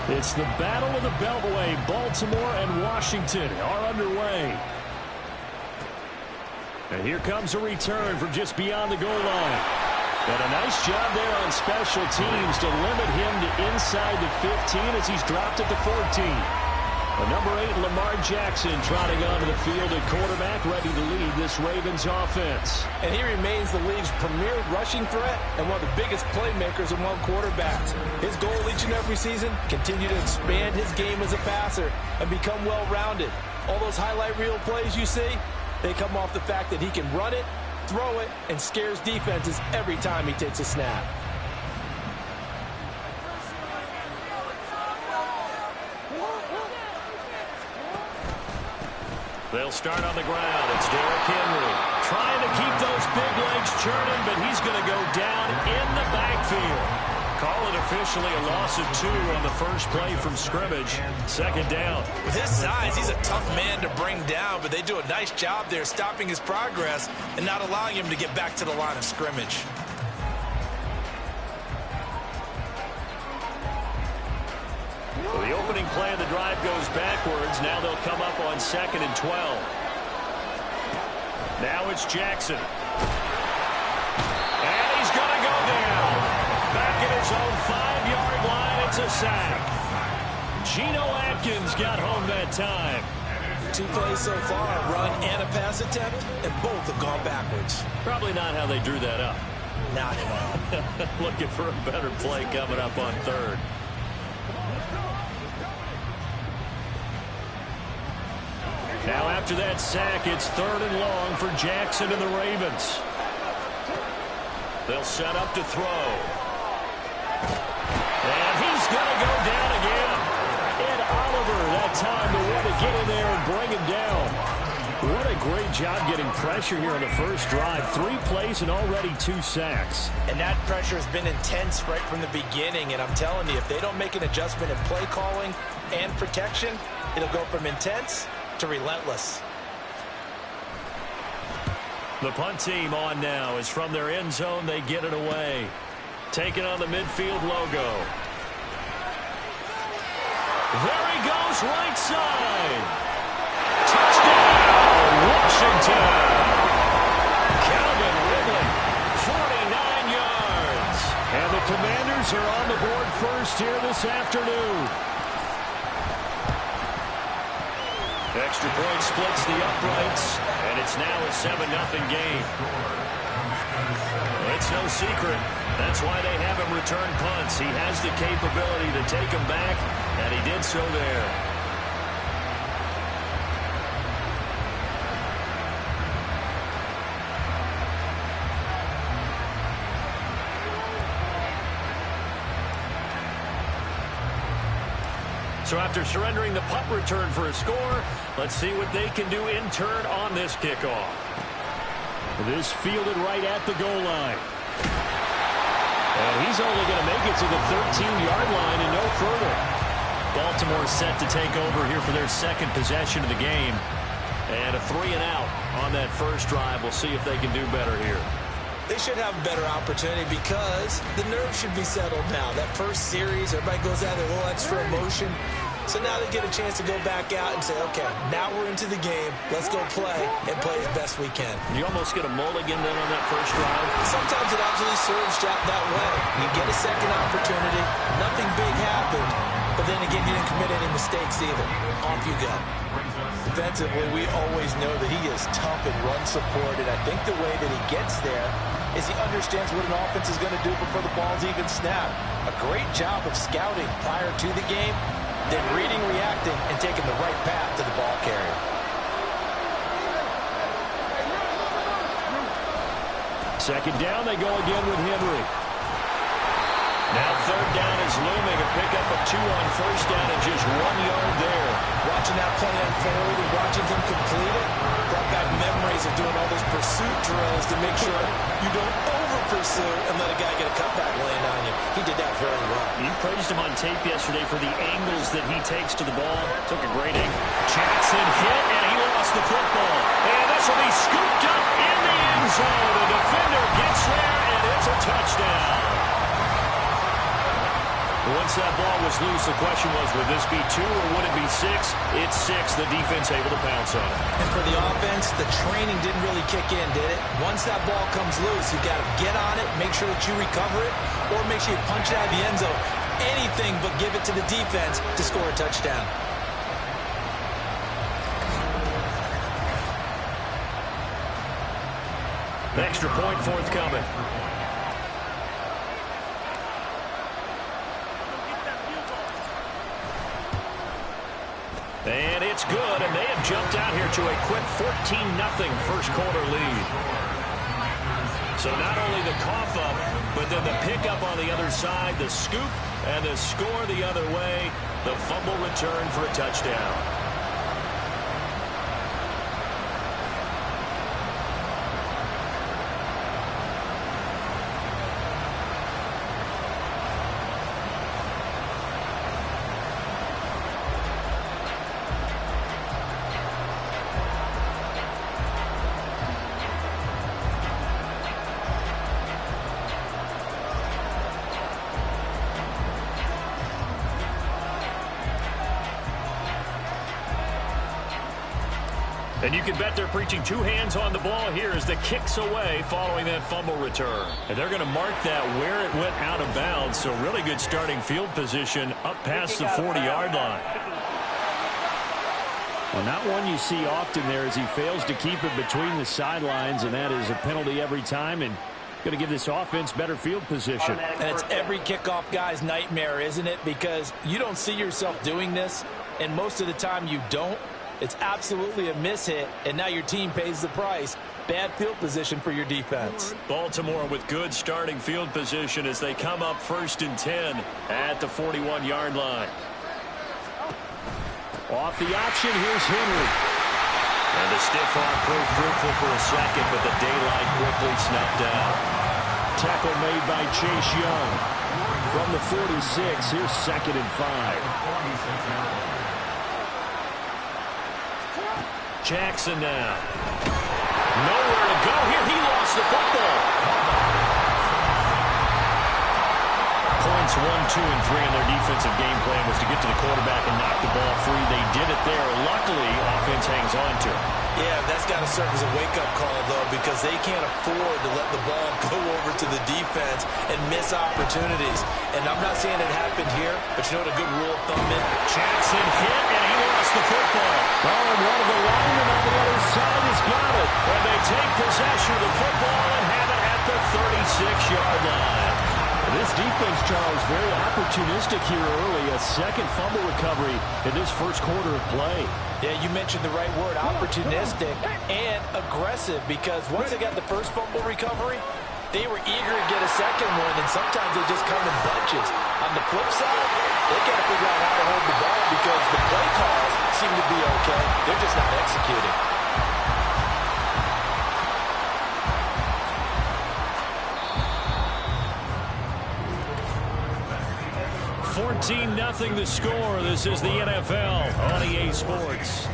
It's the Battle of the Beltway. Baltimore and Washington are underway. And here comes a return from just beyond the goal line. And a nice job there on special teams to limit him to inside the 15 as he's dropped at the 14. The number 8, Lamar Jackson, trotting onto the field at quarterback, ready to lead this Ravens offense. And he remains the league's premier rushing threat and one of the biggest playmakers among quarterbacks. His goal each and every season, continue to expand his game as a passer and become well-rounded. All those highlight reel plays you see, they come off the fact that he can run it, throw it, and scares defenses every time he takes a snap. They'll start on the ground. It's Derrick Henry trying to keep those big legs churning, but he's going to go down in the backfield. Call it officially a loss of 2 on the first play from scrimmage. Second down. With his size, he's a tough man to bring down, but they do a nice job there stopping his progress and not allowing him to get back to the line of scrimmage. Well, the opening play of the drive goes backwards. Now they'll come up on 2nd and 12. Now it's Jackson. And he's going to go down. Back at his own 5-yard line, it's a sack. Geno Atkins got home that time. 2 plays so far, a run and a pass attempt, and both have gone backwards. Probably not how they drew that up. Not at all. Looking for a better play coming up on 3rd. Now after that sack, it's 3rd and long for Jackson and the Ravens. They'll set up to throw. And he's going to go down again. Ed Oliver that time to want to get in there and bring him down. What a great job getting pressure here on the first drive. 3 plays and already 2 sacks. And that pressure has been intense right from the beginning. And I'm telling you, if they don't make an adjustment in play calling and protection, it'll go from intense to relentless. The punt team on now is from their end zone. They get it away. Taking on the midfield logo. There he goes, right side. Touchdown, Washington. Calvin Ridley, 49 yards. And the Commanders are on the board first here this afternoon. Extra point splits the uprights, and it's now a 7-0 game. It's no secret. That's why they have him return punts. He has the capability to take them back, and he did so there. So after surrendering the punt return for a score, let's see what they can do in turn on this kickoff. This fielded right at the goal line. And he's only going to make it to the 13-yard line and no further. Baltimore set to take over here for their second possession of the game. And a 3-and-out on that first drive. We'll see if they can do better here. They should have a better opportunity because the nerves should be settled now. That first series, everybody goes out there, a little extra emotion. So now they get a chance to go back out and say, okay, now we're into the game. Let's go play and play as best we can. You almost get a mulligan then on that first drive. Sometimes it absolutely serves that way. You get a second opportunity. Nothing big happened. But then again, you didn't commit any mistakes either. Off you go. Defensively, we always know that he is tough in run support, and I think the way that he gets there is he understands what an offense is going to do before the ball's even snapped. A great job of scouting prior to the game, then reading, reacting, and taking the right path to the ball carrier. Second down, they go again with Henry. Now third down is looming. A pickup of 2 on first down and just 1 yard there. Watching that play unfold and watching him complete it brought back memories of doing all those pursuit drills to make sure you don't over-pursue and let a guy get a cutback land on you. He did that very well. You praised him on tape yesterday for the angles that he takes to the ball. Took a great angle. Jackson hit, and he lost the football. And this will be scooped up in the end zone. The defender gets there, and it's a touchdown. Once that ball was loose, the question was, would this be 2 or would it be 6? It's 6. The defense able to pounce on it. And for the offense, the training didn't really kick in, did it? Once that ball comes loose, you got to get on it, make sure that you recover it, or make sure you punch it out of the end zone. Anything but give it to the defense to score a touchdown. Extra point forthcoming. And it's good, and they have jumped out here to a quick 14-0 first quarter lead. So not only the cough up, but then the pickup on the other side, the scoop, and the score the other way, the fumble return for a touchdown. And you can bet they're preaching 2 hands on the ball here as the kick's away following that fumble return. And they're going to mark that where it went out of bounds. So really good starting field position up past the 40-yard line. Well, not one you see often there as he fails to keep it between the sidelines, and that is a penalty every time, and going to give this offense better field position. And it's every kickoff guy's nightmare, isn't it? Because you don't see yourself doing this, and most of the time you don't. It's absolutely a mishit, and now your team pays the price. Bad field position for your defense. Baltimore with good starting field position as they come up 1st and 10 at the 41-yard line. Off the option, here's Henry. And the stiff arm proved fruitful for a second, but the daylight quickly snuffed out. Tackle made by Chase Young. From the 46, here's 2nd and 5. Jackson now. Nowhere to go here. He lost the football. Points 1, 2, and 3 in their defensive game plan was to get to the quarterback and knock the ball free. They did it there. Luckily, offense hangs on to it. Yeah, that's got to serve as a wake-up call, though, because they can't afford to let the ball go over to the defense and miss opportunities. And I'm not saying it happened here, but you know what a good rule of thumb is? Jackson hit, and he lost the football. Oh, and one of the linemen on the other side has got it. And they take possession of the football and have it at the 36-yard line. This defense, Charles, very opportunistic here early. A second fumble recovery in this first quarter of play. Yeah, you mentioned the right word, opportunistic and aggressive, because once they got the first fumble recovery, they were eager to get a second one, and sometimes they just come in bunches. On the flip side, they got to figure out how to hold the ball because the play calls seem to be okay. They're just not executing. 14-0 the score. This is the NFL on EA Sports.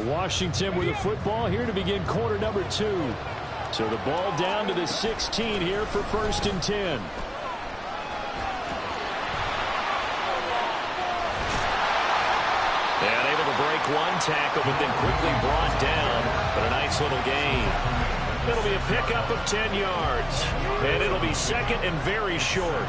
Washington with the football here to begin quarter number 2. So the ball down to the 16 here for 1st and 10. And able to break one tackle, but then quickly brought down. But a nice little gain. It'll be a pickup of 10 yards. And it'll be 2nd and very short.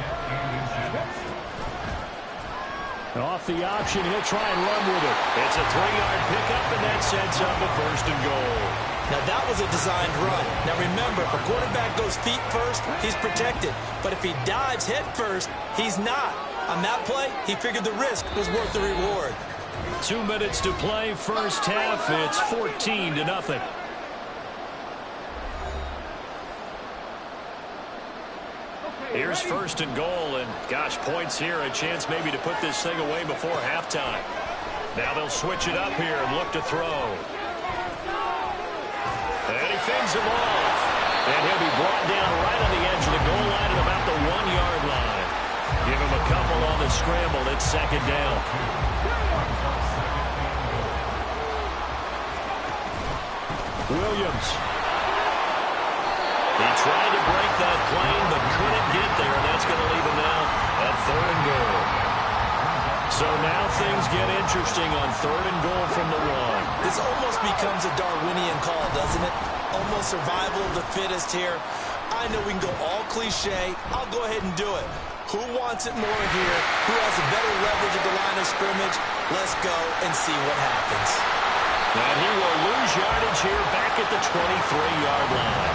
Off the option, he'll try and run with it. It's a 3-yard pickup, and that sets up a 1st and goal. Now, that was a designed run. Now, remember, if a quarterback goes feet first, he's protected. But if he dives head first, he's not. On that play, he figured the risk was worth the reward. 2 minutes to play, first half. It's 14-0. Here's 1st and goal, and gosh, points here, a chance maybe to put this thing away before halftime. Now they'll switch it up here and look to throw. And he fends him off. And he'll be brought down right on the edge of the goal line at about the 1-yard line. Give him a couple on the scramble. It's 2nd down. Williams. He tried to break that plane, but couldn't get there, and that's going to leave him now at 3rd and goal. So now things get interesting on 3rd and goal from the 1. This almost becomes a Darwinian call, doesn't it? Almost survival of the fittest here. I know we can go all cliche. I'll go ahead and do it. Who wants it more here? Who has a better leverage at the line of scrimmage? Let's go and see what happens. And he will lose yardage here back at the 23-yard line.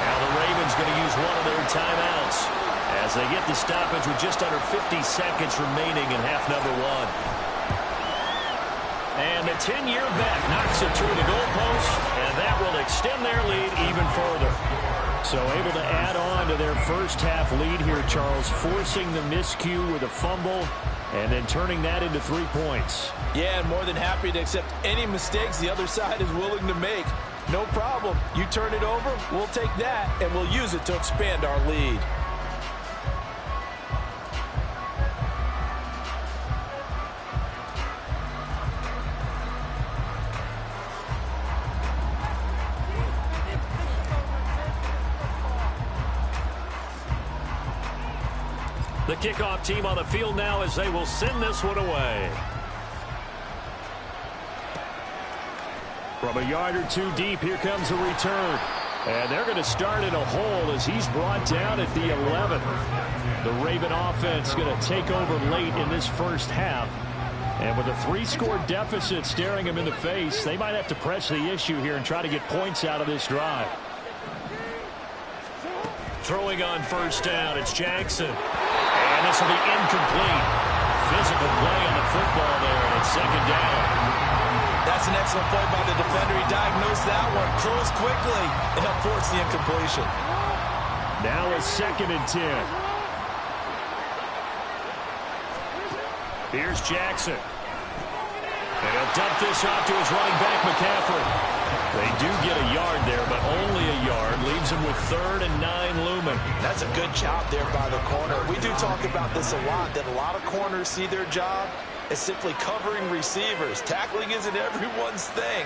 Now the Ravens going to use one of their timeouts as they get the stoppage with just under 50 seconds remaining in half number 1. And the 10-year bet knocks it through the goalpost, and that will extend their lead even further. So able to add on to their first half lead here, Charles, forcing the miscue with a fumble and then turning that into 3 points. Yeah, and more than happy to accept any mistakes the other side is willing to make. No problem. You turn it over, we'll take that, and we'll use it to expand our lead. The kickoff team on the field now as they will send this one away. From a yard or 2 deep, here comes a return. And they're going to start in a hole as he's brought down at the 11. The Raven offense going to take over late in this first half. And with a 3-score deficit staring him in the face, they might have to press the issue here and try to get points out of this drive. Throwing on first down, it's Jackson. And this will be incomplete. Physical play on the football there, and it's 2nd down. That's an excellent play by the defender. He diagnosed that one, closed quickly, and helped force the incompletion. Now a 2nd and 10. Here's Jackson. And he'll dump this off to his running back, McCaffrey. They do get a yard there, but only a yard. Leaves him with 3rd and 9 looming. That's a good job there by the corner. We do talk about this a lot, that a lot of corners see their job as simply covering receivers. Tackling isn't everyone's thing.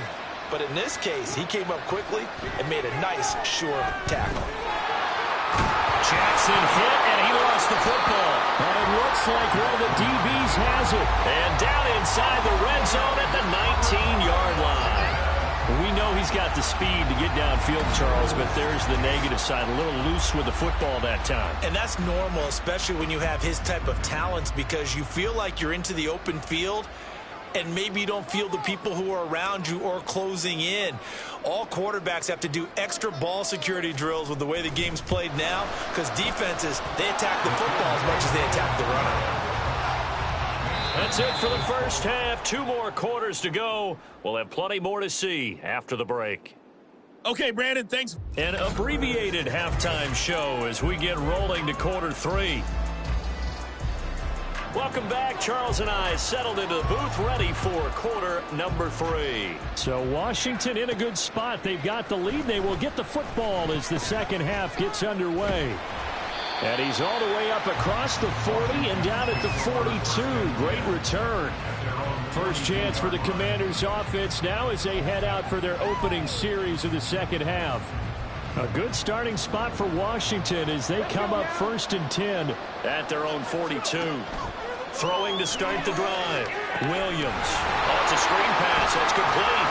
But in this case, he came up quickly and made a nice, sure tackle. Jackson hit, and he lost the football. And it looks like one of the DBs has it. And down inside the red zone at the 19-yard line. We know he's got the speed to get downfield, Charles, but there's the negative side. A little loose with the football that time. And that's normal, especially when you have his type of talents, because you feel like you're into the open field and maybe you don't feel the people who are around you or closing in. All quarterbacks have to do extra ball security drills with the way the game's played now, because defenses, they attack the football as much as they attack the runner. That's it for the first half. 2 more quarters to go. We'll have plenty more to see after the break. Okay, Brandon, thanks. An abbreviated halftime show as we get rolling to quarter 3. Welcome back. Charles and I settled into the booth ready for quarter number 3. So Washington in a good spot. They've got the lead. They will get the football as the second half gets underway. And he's all the way up across the 40 and down at the 42. Great return. First chance for the Commanders offense now as they head out for their opening series of the second half. A good starting spot for Washington as they come up 1st and 10 at their own 42. Throwing to start the drive. Williams. Oh, it's a screen pass. That's complete.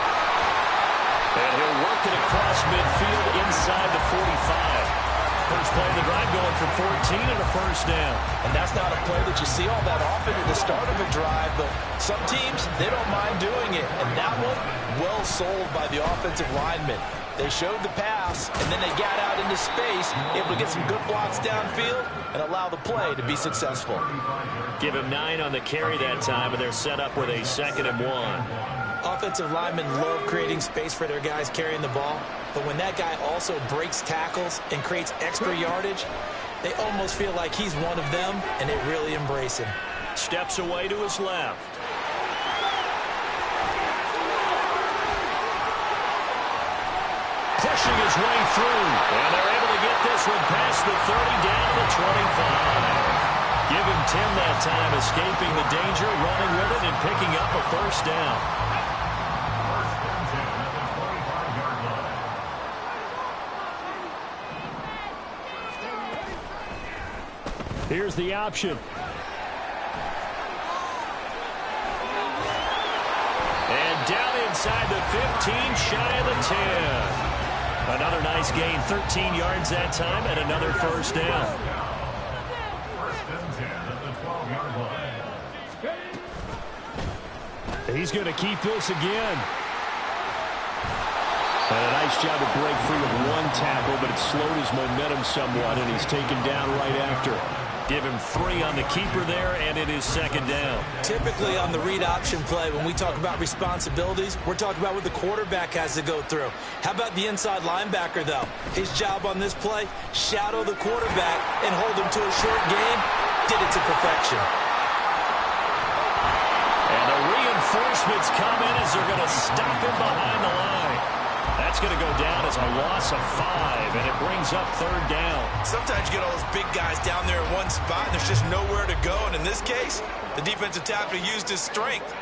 And he'll work it across midfield inside the 45. First play of the drive going for 14 and a first down. And that's not a play that you see all that often at the start of a drive, but some teams, they don't mind doing it. And that one, well sold by the offensive lineman. They showed the pass, and then they got out into space, able to get some good blocks downfield and allow the play to be successful. Give him 9 on the carry that time, and they're set up with a 2nd and 1. Offensive linemen love creating space for their guys carrying the ball, but when that guy also breaks tackles and creates extra yardage, they almost feel like he's one of them, and they really embrace him. Steps away to his left. Pushing his way through, and they're able to get this one past the 30 down to the 25. Give him 10 that time, escaping the danger, running with it, and picking up a first down. Here's the option. And down inside the 15, shy of the 10. Another nice gain, 13 yards that time, and another first down. First and 10 at the 12-yard line. He's going to keep this again. And a nice job to break free of one tackle, but it slowed his momentum somewhat, and he's taken down right after. Give him 3 on the keeper there, and it is 2nd down. Typically on the read option play, when we talk about responsibilities, we're talking about what the quarterback has to go through. How about the inside linebacker, though? His job on this play, shadow the quarterback and hold him to a short gain. Did it to perfection. And the reinforcements come in as they're going to stop him behind the line. That's going to go down as a loss of 5, and it brings up 3rd down. Sometimes you get all those big guys down there in one spot, and there's just nowhere to go. And in this case, the defensive tackle used his strength.